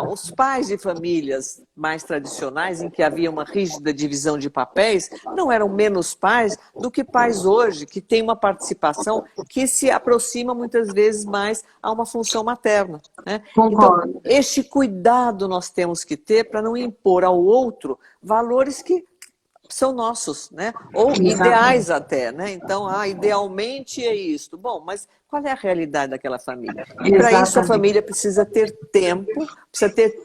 Os pais de famílias mais tradicionais, em que havia uma rígida divisão de papéis, não eram menos pais do que pais hoje, que têm uma participação que se aproxima muitas vezes mais a uma função materna. Né? Então, este cuidado nós temos que ter para não impor ao outro valores que são nossos, né? Ou ideais até, né? Então, idealmente é isto. Bom, mas qual é a realidade daquela família? E para isso a família precisa ter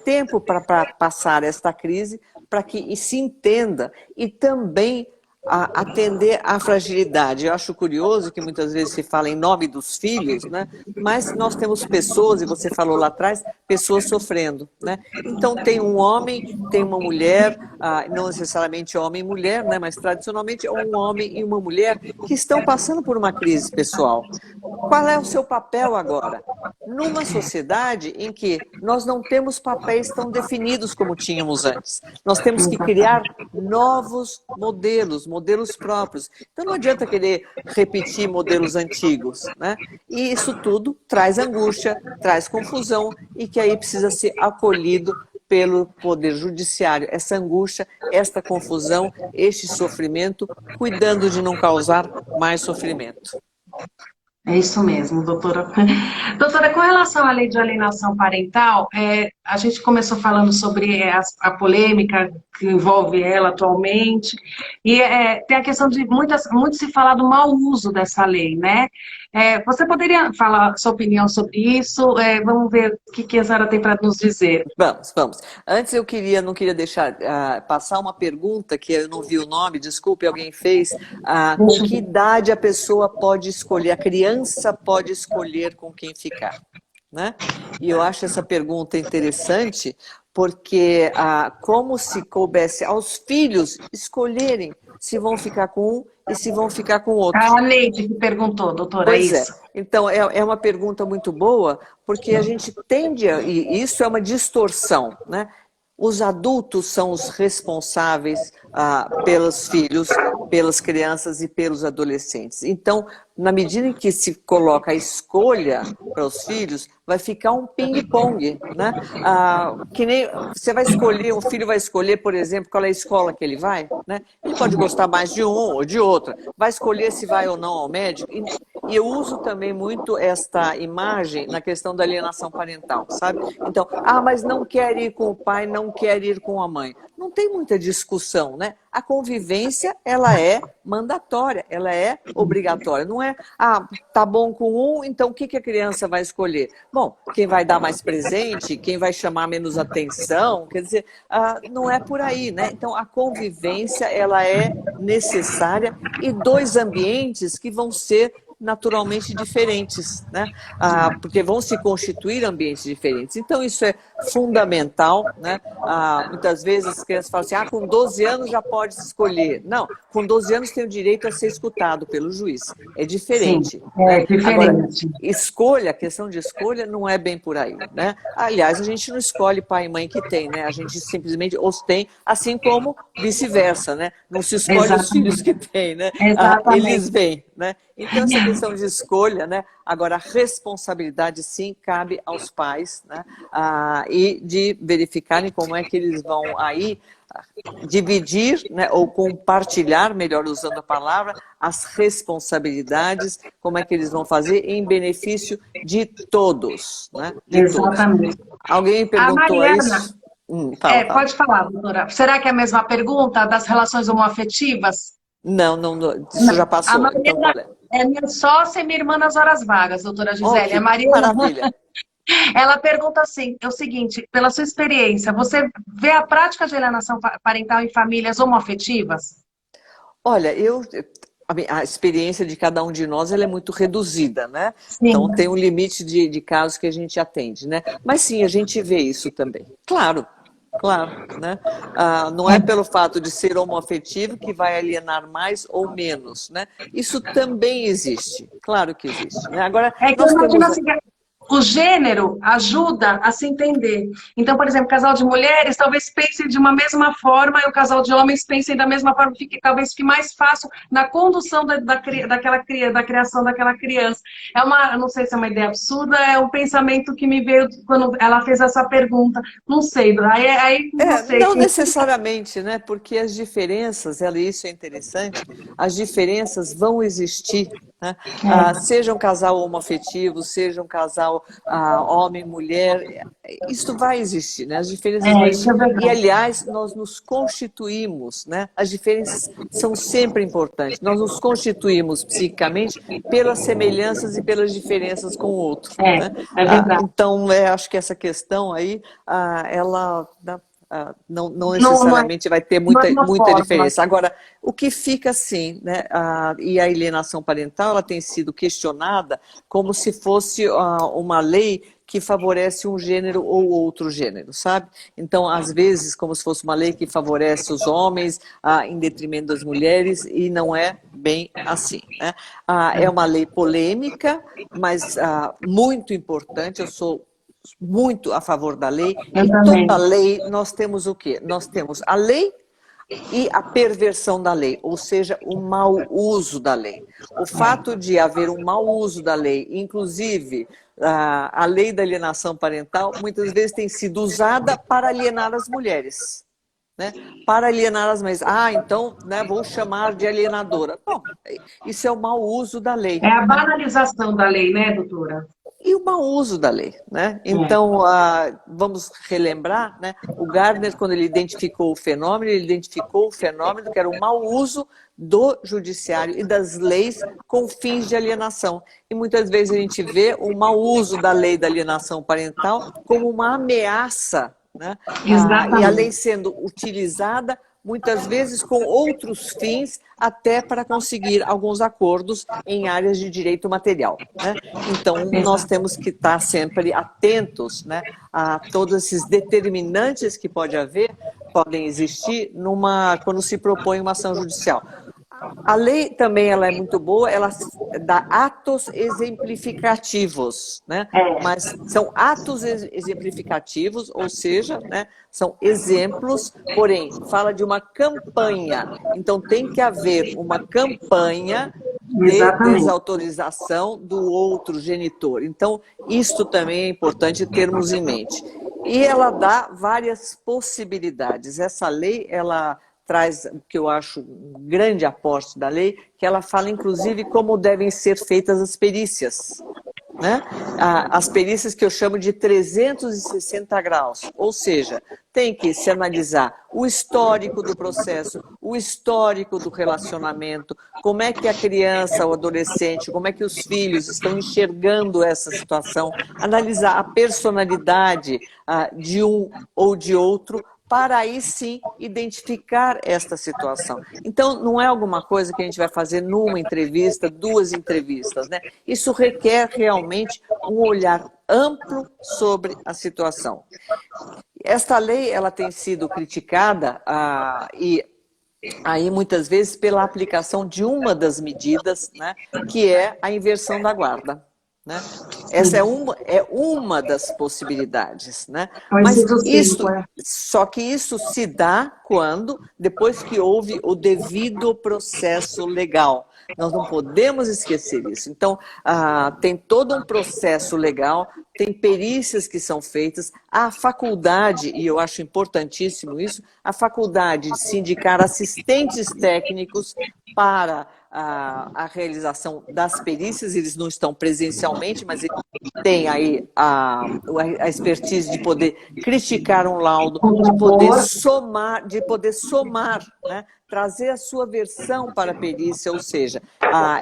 tempo para passar esta crise, para que se entenda e também atender à fragilidade. Eu acho curioso que muitas vezes se fala em nome dos filhos, né? Mas nós temos pessoas, e você falou lá atrás, pessoas sofrendo, né? Então tem um homem, tem uma mulher, não necessariamente homem e mulher, né? Mas tradicionalmente é um homem e uma mulher que estão passando por uma crise pessoal. Qual é o seu papel agora? Numa sociedade em que nós não temos papéis tão definidos como tínhamos antes. Nós temos que criar novos modelos próprios. Então não adianta querer repetir modelos antigos, né? E isso tudo traz angústia, traz confusão e que aí precisa ser acolhido pelo Poder Judiciário. Essa angústia, esta confusão, este sofrimento, cuidando de não causar mais sofrimento. É isso mesmo, doutora. Doutora, com relação à lei de alienação parental, a gente começou falando sobre a polêmica que envolve ela atualmente, e tem a questão de muito se falar do mau uso dessa lei, né? Você poderia falar sua opinião sobre isso? Vamos ver o que a senhora tem para nos dizer. Vamos. Antes não queria deixar passar uma pergunta que eu não vi o nome, desculpe, alguém fez. Com que idade a pessoa pode escolher, a criança pode escolher com quem ficar? Né? E eu acho essa pergunta interessante, porque como se coubesse aos filhos escolherem se vão ficar com um e se vão ficar com o outro. A Neide que perguntou, doutora, pois isso. Então, é uma pergunta muito boa, porque a gente tende, e isso é uma distorção, né? os adultos são os responsáveis pelos filhos, pelas crianças e pelos adolescentes. Então, na medida em que se coloca a escolha para os filhos, vai ficar um ping-pong, né? Que nem você vai escolher, um filho vai escolher, por exemplo, qual é a escola que ele vai, né? Ele pode gostar mais de um ou de outra, vai escolher se vai ou não ao médico. E eu uso também muito esta imagem na questão da alienação parental, sabe? Então, mas não quer ir com o pai, não quer ir com a mãe. Não tem muita discussão, né? A convivência, ela é mandatória, ela é obrigatória. Não é, tá bom com um, então o que a criança vai escolher? Bom, quem vai dar mais presente, quem vai chamar menos atenção, quer dizer, não é por aí, né? Então, a convivência, ela é necessária e dois ambientes que vão ser naturalmente diferentes, né? Porque vão se constituir ambientes diferentes. Então, isso é fundamental, né? Muitas vezes as crianças falam assim, com 12 anos já pode escolher. Não, com 12 anos tem o direito a ser escutado pelo juiz. É diferente. Sim, né? diferente. Agora, a questão de escolha não é bem por aí, né? Aliás, a gente não escolhe pai e mãe que tem, né? A gente simplesmente os tem, assim como vice-versa, né? Não se escolhe os filhos que tem, né? Eles vêm, né? Então, essa questão de escolha, né? Agora, a responsabilidade, sim, cabe aos pais, né? E de verificarem como é que eles vão aí dividir, né? Ou compartilhar, melhor usando a palavra, as responsabilidades, como é que eles vão fazer em benefício de todos, né? Exatamente. Todos. Alguém perguntou Mariana, isso? Fala. Pode falar, doutora. Será que é a mesma pergunta das relações homoafetivas? Não, isso já passou. A Mariana então, qual é? É minha sócia e minha irmã nas horas vagas, doutora Gisele. Que A Mariana, maravilha. ela pergunta assim, é o seguinte, pela sua experiência, você vê a prática de alienação parental em famílias homoafetivas? Olha, a experiência de cada um de nós ela é muito reduzida, né? Sim. Então tem um limite de casos que a gente atende, né? Mas sim, a gente vê isso também. Claro, né? Não é pelo fato de ser homoafetivo que vai alienar mais ou menos, né? Isso também existe, claro que existe. Né? Agora, nós temos... assim, o gênero ajuda a se entender. Então, por exemplo, casal de mulheres talvez pensem de uma mesma forma e o casal de homens pensem da mesma forma, talvez fique mais fácil na condução da criação daquela criança. Eu não sei se é uma ideia absurda, é um pensamento que me veio quando ela fez essa pergunta. Não sei, não sei. Não necessariamente, né? Porque as diferenças, isso é interessante, as diferenças vão existir. Né? Seja um casal homoafetivo, seja um casal homem, mulher, isso vai existir, né? As diferenças vão existir. E, aliás, nós nos constituímos, né? As diferenças são sempre importantes. Nós nos constituímos psiquicamente pelas semelhanças e pelas diferenças com o outro. Né? É verdade. Então, acho que essa questão aí, ela... não necessariamente vai ter muita diferença. Agora, o que fica assim, né, e a alienação parental ela tem sido questionada como se fosse uma lei que favorece um gênero ou outro gênero, sabe? Então, às vezes, como se fosse uma lei que favorece os homens em detrimento das mulheres, e não é bem assim. Né? É uma lei polêmica, mas muito importante. Eu sou muito a favor da lei. E toda lei, nós temos o quê? Nós temos a lei e a perversão da lei, ou seja, o mau uso da lei. O fato de haver um mau uso da lei, inclusive a lei da alienação parental, muitas vezes tem sido usada para alienar as mulheres. Né? Para alienar as mães. Então, né, vou chamar de alienadora. Bom, isso é o mau uso da lei. É a banalização da lei, né, doutora? E o mau uso da lei, né? Então, vamos relembrar, né? O Gardner, quando ele identificou o fenômeno que era o mau uso do judiciário e das leis com fins de alienação. E muitas vezes a gente vê o mau uso da lei da alienação parental como uma ameaça, né? E a lei sendo utilizada muitas vezes com outros fins, até para conseguir alguns acordos em áreas de direito material. Né? Então, nós temos que estar sempre atentos, né, a todos esses determinantes que podem existir quando se propõe uma ação judicial. A lei também ela é muito boa, ela dá atos exemplificativos, né? É, Mas são atos exemplificativos, ou seja, né, são exemplos, porém, fala de uma campanha. Então, tem que haver uma campanha de exatamente. desautorização do outro genitor. Então, isto também é importante termos em mente. E ela dá várias possibilidades. Essa lei, ela traz, o que eu acho um grande aporte da lei, que ela fala, inclusive, como devem ser feitas as perícias. Né? As perícias que eu chamo de 360 graus, ou seja, tem que se analisar o histórico do processo, o histórico do relacionamento, como é que a criança, o adolescente, como é que os filhos estão enxergando essa situação, analisar a personalidade de um ou de outro, para aí sim identificar esta situação. Então, não é alguma coisa que a gente vai fazer numa entrevista, duas entrevistas, né? Isso requer realmente um olhar amplo sobre a situação. Esta lei, ela tem sido criticada e aí muitas vezes pela aplicação de uma das medidas, né, que é a inversão da guarda. Né? Essa é uma das possibilidades, né? O Mas inciso 5, isso, só que isso se dá quando, depois que houve o devido processo legal. Nós não podemos esquecer isso. Então, tem todo um processo legal, tem perícias que são feitas, a faculdade, e eu acho importantíssimo isso, a faculdade de se indicar assistentes técnicos para a realização das perícias, eles não estão presencialmente, mas eles têm aí a expertise de poder criticar um laudo, de poder somar, né? Trazer a sua versão para a perícia, ou seja,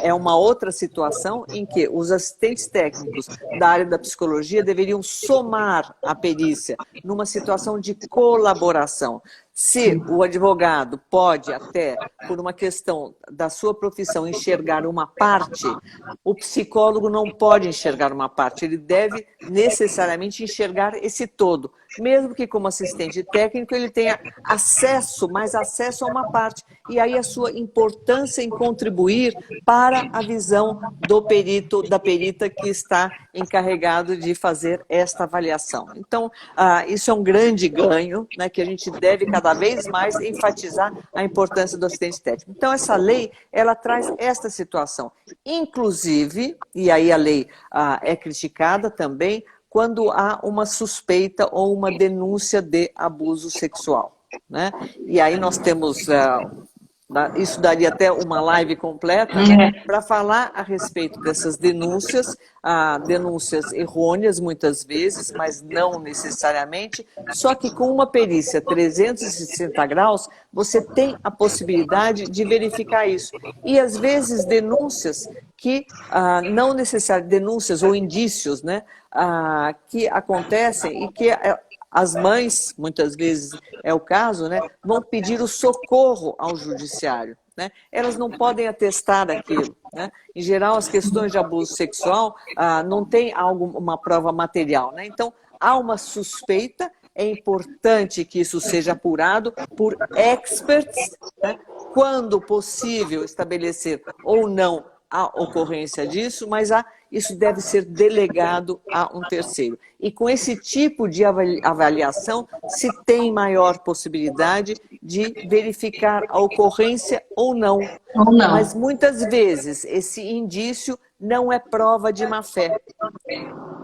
é uma outra situação em que os assistentes técnicos da área da psicologia deveriam somar a perícia numa situação de colaboração. Se o advogado pode até, por uma questão da sua profissão, enxergar uma parte, o psicólogo não pode enxergar uma parte, ele deve necessariamente enxergar esse todo, mesmo que como assistente técnico ele tenha mais acesso a uma parte, e aí a sua importância em contribuir para a visão do perito, da perita que está encarregado de fazer esta avaliação. Então, isso é um grande ganho, né, que a gente deve cada vez mais enfatizar a importância do assistente técnico. Então, essa lei, ela traz esta situação. Inclusive, e aí a lei é criticada também, quando há uma suspeita ou uma denúncia de abuso sexual. Né? E aí nós temos... isso daria até uma live completa, né, para falar a respeito dessas denúncias, denúncias errôneas muitas vezes, mas não necessariamente, só que com uma perícia 360 graus, você tem a possibilidade de verificar isso. E às vezes denúncias que não necessariamente, denúncias ou indícios, né, que acontecem e que... As mães, muitas vezes é o caso, né, vão pedir o socorro ao judiciário. Né? Elas não podem atestar aquilo. Né? Em geral, as questões de abuso sexual não tem uma prova material. Né? Então, há uma suspeita, é importante que isso seja apurado por experts, né? Quando possível estabelecer ou não a ocorrência disso, mas isso deve ser delegado a um terceiro. E com esse tipo de avaliação, se tem maior possibilidade de verificar a ocorrência ou não. Ou não. Mas muitas vezes esse indício não é prova de má-fé.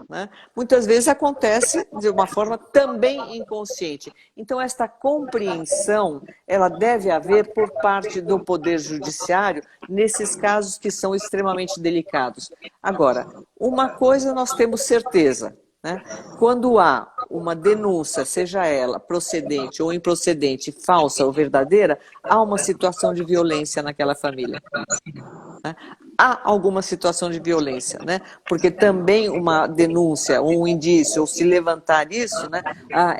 Né? Muitas vezes acontece de uma forma também inconsciente. Então, esta compreensão, ela deve haver por parte do Poder Judiciário nesses casos que são extremamente delicados. Agora, uma coisa nós temos certeza, né? Quando há uma denúncia, seja ela procedente ou improcedente, falsa ou verdadeira, há uma situação de violência naquela família. Né? Há alguma situação de violência, né? Porque também uma denúncia, ou um indício, ou se levantar isso, né,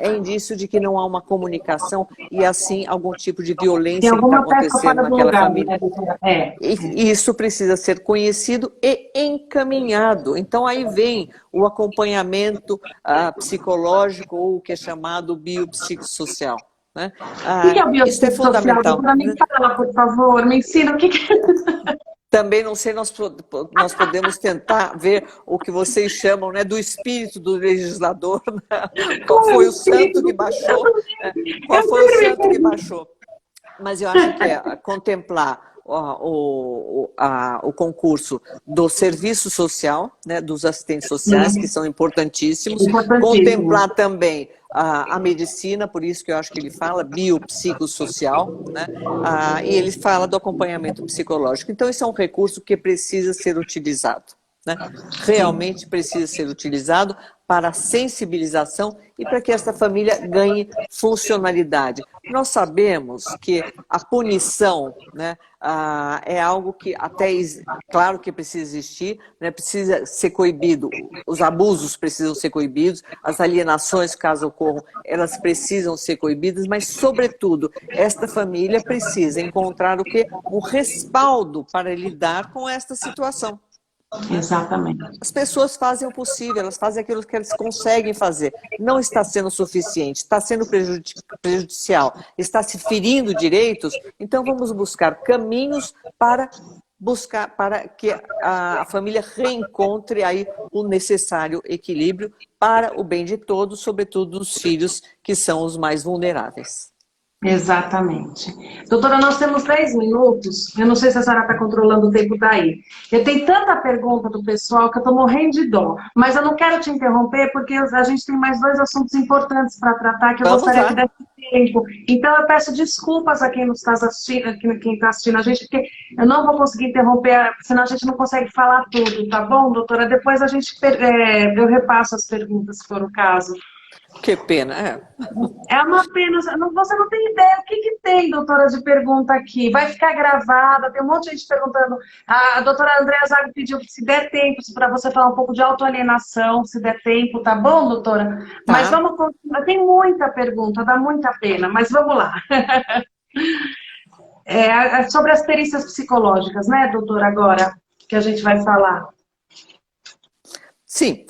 é indício de que não há uma comunicação e assim algum tipo de violência que está acontecendo naquela família. Né? E isso precisa ser conhecido e encaminhado. Então aí vem o acompanhamento psicológico ou o que é chamado biopsicossocial. né? O que é o Isso é biopsicossocial? fundamental. Me fala, por favor, me ensina o que é. Também não sei, nós podemos tentar ver o que vocês chamam, né, do espírito do legislador, né? Qual Qual é o foi o santo que espírito? baixou, né? Qual Eu foi o sempre me santo que pergunto. baixou. Mas eu acho que é contemplar o concurso do serviço social, né, dos assistentes sociais, que Sim, são importantíssimos, importantíssimo. contemplar também a medicina, por isso que eu acho que ele fala biopsicossocial, né, e ele fala do acompanhamento psicológico. Então, isso é um recurso que precisa ser utilizado, né? Sim, Realmente precisa ser utilizado para a sensibilização e para que essa família ganhe funcionalidade. Nós sabemos que a punição, né, é algo que até, claro que precisa existir, né, precisa ser coibido, os abusos precisam ser coibidos, as alienações, caso ocorram, elas precisam ser coibidas, mas, sobretudo, esta família precisa encontrar o quê? Um respaldo para lidar com esta situação, né? exatamente. As pessoas fazem o possível, elas fazem aquilo que elas conseguem fazer. Não está sendo suficiente, está sendo prejudicial, está se ferindo direitos, então vamos buscar caminhos para que a família reencontre aí o necessário equilíbrio para o bem de todos, sobretudo dos filhos, que são os mais vulneráveis. Exatamente. Doutora, nós temos 10 minutos. Eu não sei se a senhora está controlando o tempo daí. Eu tenho tanta pergunta do pessoal que eu estou morrendo de dó. Mas eu não quero te interromper porque a gente tem mais dois assuntos importantes para tratar que eu Vamos gostaria que lá. desse tempo. Então eu peço desculpas a quem nos está assistindo, quem está assistindo a gente, porque eu não vou conseguir interromper, senão a gente não consegue falar tudo, tá bom, doutora? Depois a gente eu repasso as perguntas, se for o caso. Que pena, é. É uma pena, você não tem ideia o que, que tem, doutora, de pergunta aqui. Vai ficar gravada, tem um monte de gente perguntando. A doutora Andréa Zago pediu que se der tempo para você falar um pouco de autoalienação, se der tempo, tá bom, doutora? Mas Tá. vamos continuar. Tem muita pergunta, dá muita pena, mas vamos lá. Sobre as perícias psicológicas, né, doutora, agora que a gente vai falar. Sim,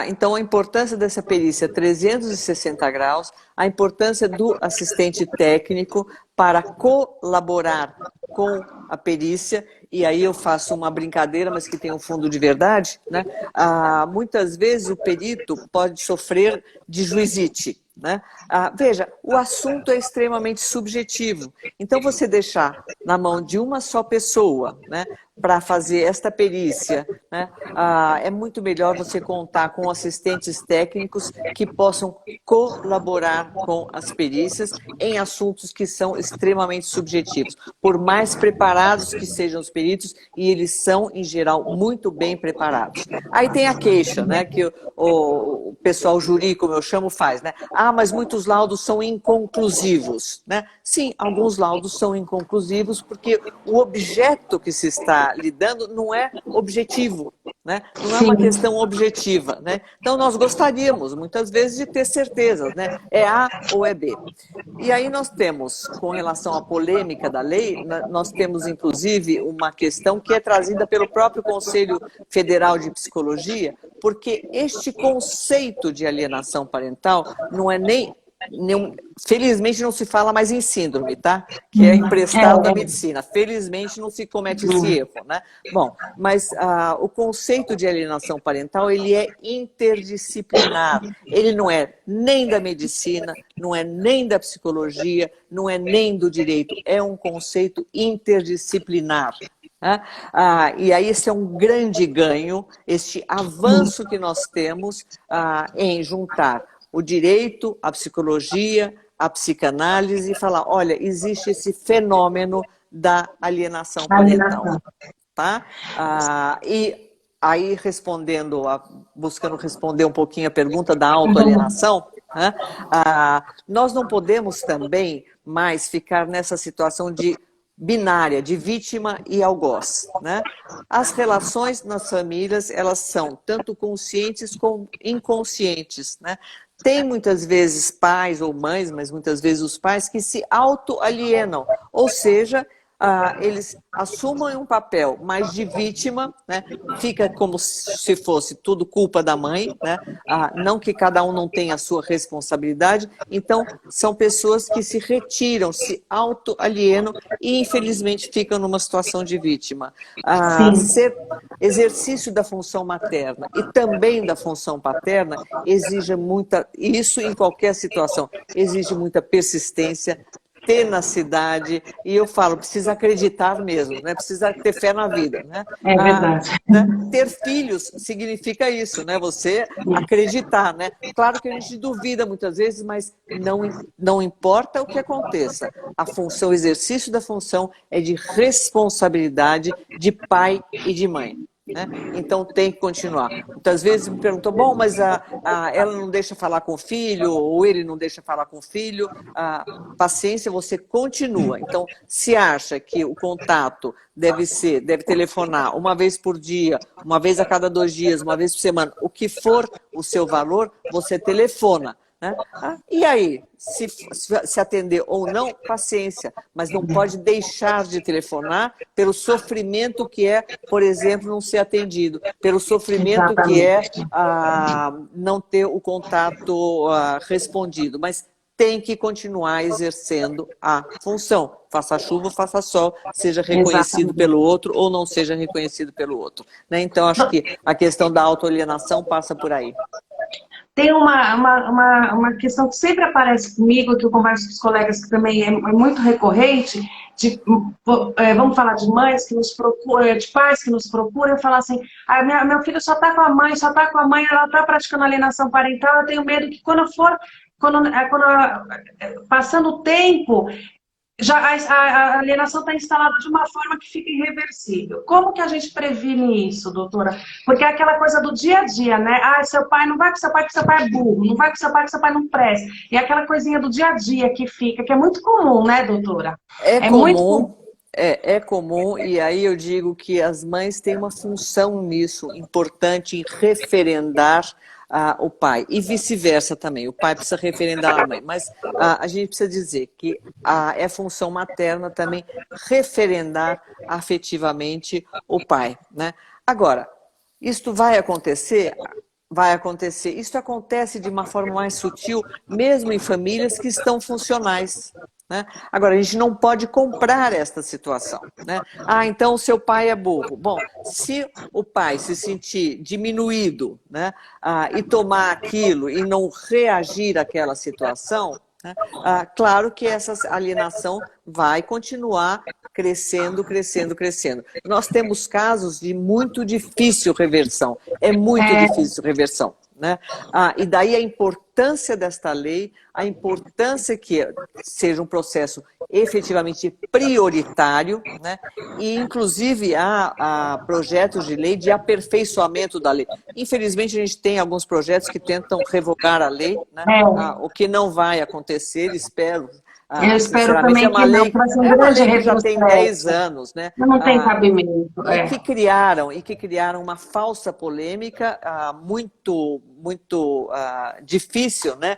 então a importância dessa perícia 360 graus, a importância do assistente técnico para colaborar com a perícia, e aí eu faço uma brincadeira, mas que tem um fundo de verdade, né? Muitas vezes o perito pode sofrer de juizite, né? Veja, o assunto é extremamente subjetivo, então você deixar na mão de uma só pessoa, né, para fazer esta perícia, né, é muito melhor você contar com assistentes técnicos que possam colaborar com as perícias em assuntos que são extremamente subjetivos. Por mais preparados que sejam os peritos, e eles são, em geral, muito bem preparados. Aí tem a queixa, né, que o pessoal jurídico, como eu chamo, faz, né? Mas muitos laudos são inconclusivos, né? Sim, alguns laudos são inconclusivos porque o objeto que se está lidando não é objetivo, né? Não é uma Sim. questão objetiva, né? Então nós gostaríamos, muitas vezes, de ter certezas, né? É A ou é B. E aí nós temos, com relação à polêmica da lei, nós temos, inclusive, uma questão que é trazida pelo próprio Conselho Federal de Psicologia, porque este conceito de alienação parental não é nem felizmente não se fala mais em síndrome, tá? Que é emprestado da medicina. Felizmente não se comete esse erro, né? Bom, mas o conceito de alienação parental, ele é interdisciplinar. Ele não é nem da medicina, não é nem da psicologia, não é nem do direito. É um conceito interdisciplinar. E aí esse é um grande ganho, este avanço que nós temos em juntar o direito, a psicologia, a psicanálise e falar, olha, existe esse fenômeno da alienação parental, tá? E aí buscando responder um pouquinho a pergunta da autoalienação, né? Nós não podemos também mais ficar nessa situação de binária, de vítima e algoz, né? As relações nas famílias, elas são tanto conscientes como inconscientes, né? Tem muitas vezes pais ou mães, mas muitas vezes os pais que se autoalienam, ou seja, eles assumam um papel mais de vítima, né? Fica como se fosse tudo culpa da mãe, né? Não que cada um não tenha a sua responsabilidade. Então, são pessoas que se retiram, se auto-alienam e, infelizmente, ficam numa situação de vítima. Sim, Exercício da função materna e também da função paterna exige muita, isso em qualquer situação, exige muita persistência, tenacidade, e eu falo, precisa acreditar mesmo, né? Precisa ter fé na vida, né? é verdade. Né? Ter filhos significa isso, né? Você acreditar, né? Claro que a gente duvida muitas vezes, mas não importa o que aconteça. A função, o exercício da função é de responsabilidade de pai e de mãe. Né? Então tem que continuar. Muitas vezes me perguntam, bom, mas ela não deixa falar com o filho, ou ele não deixa falar com o filho. Paciência, você continua. Então, se acha que o contato deve telefonar uma vez por dia, uma vez a cada 2 dias, uma vez por semana, o que for o seu valor, você telefona. Né? E aí, se atender ou não, paciência, mas não pode deixar de telefonar pelo sofrimento que é, por exemplo, não ser atendido, pelo sofrimento que é Exatamente. não ter o contato respondido, mas tem que continuar exercendo a função, faça chuva, faça sol, seja reconhecido Exatamente. pelo outro ou não seja reconhecido pelo outro. Né? Então, acho que a questão da autoalienação passa por aí. Tem uma questão que sempre aparece comigo, que eu converso com os colegas, que também é muito recorrente, vamos falar de mães que nos procuram, de pais que nos procuram, e falar assim, meu filho só está com a mãe, ela está praticando alienação parental, eu tenho medo que passando o tempo, já a alienação está instalada de uma forma que fica irreversível. Como que a gente previne isso, doutora? Porque é aquela coisa do dia a dia, né? Seu pai não vai com seu pai porque seu pai é burro, não vai com seu pai porque seu pai não presta. E aquela coisinha do dia a dia que fica, que é muito comum, né, doutora? É É muito comum. comum, é comum, e aí eu digo que as mães têm uma função nisso, importante em referendar o pai, e vice-versa também, o pai precisa referendar a mãe, mas a gente precisa dizer que é função materna também referendar afetivamente o pai, né? Agora, isto vai acontecer? Vai acontecer. Isso acontece de uma forma mais sutil, mesmo em famílias que estão funcionais. Né? Agora, a gente não pode comprar esta situação. Né? Então o seu pai é burro. Bom, se o pai se sentir diminuído, né, e tomar aquilo e não reagir àquela situação, né, claro que essa alienação vai continuar crescendo, crescendo, crescendo. Nós temos casos de muito difícil reversão. É muito difícil reversão. Né? E daí a importância desta lei, a importância que seja um processo efetivamente prioritário, né? E inclusive há projetos de lei de aperfeiçoamento da lei. Infelizmente a gente tem alguns projetos que tentam revogar a lei, né? O que não vai acontecer, espero. Eu espero Sinceramente, também que não, para ser um grande que já tem 10 retrocesso. anos, né? Não tem cabimento. E que criaram uma falsa polêmica muito difícil, né?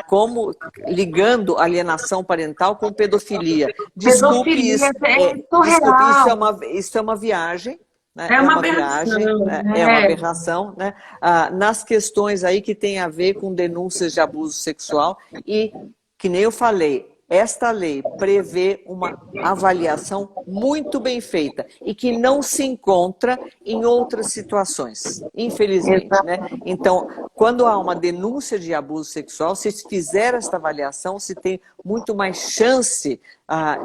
Como ligando alienação parental com pedofilia. Desculpe, Pedofilia é desculpe, surreal. isso é uma viagem. Né? É É uma uma viagem, aberração. né? É uma aberração, né? Nas questões aí que tem a ver com denúncias de abuso sexual e, que nem eu falei, esta lei prevê uma avaliação muito bem feita e que não se encontra em outras situações, infelizmente. Né? Então, quando há uma denúncia de abuso sexual, se fizer esta avaliação, se tem muito mais chance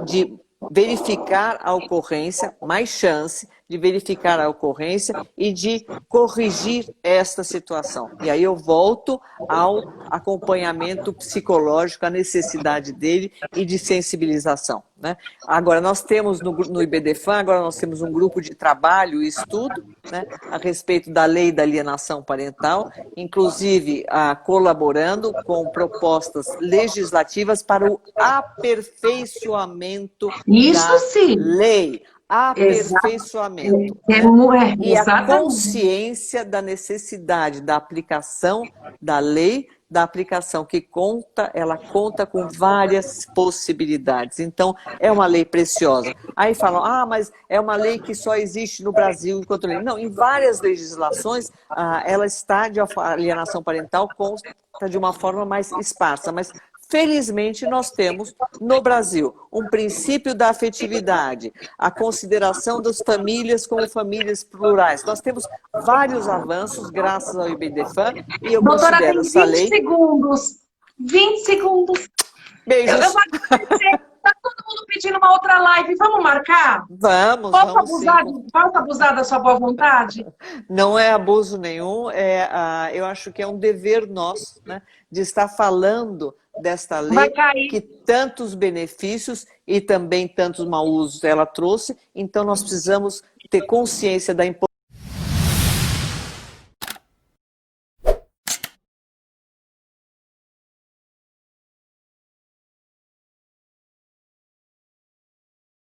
de verificar a ocorrência, mais chance de verificar a ocorrência e de corrigir esta situação. E aí eu volto ao acompanhamento psicológico, a necessidade dele e de sensibilização. Né? Agora, nós temos no IBDFAN, agora nós temos um grupo de trabalho e estudo, né, a respeito da lei da alienação parental, inclusive colaborando com propostas legislativas para o aperfeiçoamento Isso da sim. lei. Aperfeiçoamento. Né? E a Exatamente. consciência da necessidade da aplicação da lei da aplicação, que ela conta com várias possibilidades. Então, é uma lei preciosa. Aí falam, mas é uma lei que só existe no Brasil enquanto lei. Não, em várias legislações, ela está de alienação parental, consta de uma forma mais esparsa, mas felizmente nós temos no Brasil um princípio da afetividade, a consideração das famílias como famílias plurais. Nós temos vários avanços graças ao IBDFAN e eu Doutora, considero tem essa 20 lei... segundos. 20 segundos. Beijos. Eu vou agradecer. Está todo mundo pedindo uma outra live. Vamos marcar? Posso abusar da sua boa vontade? Não é abuso nenhum. Eu acho que é um dever nosso, né, de estar falando desta lei que tantos benefícios e também tantos mau usos ela trouxe. Então, nós precisamos ter consciência da importância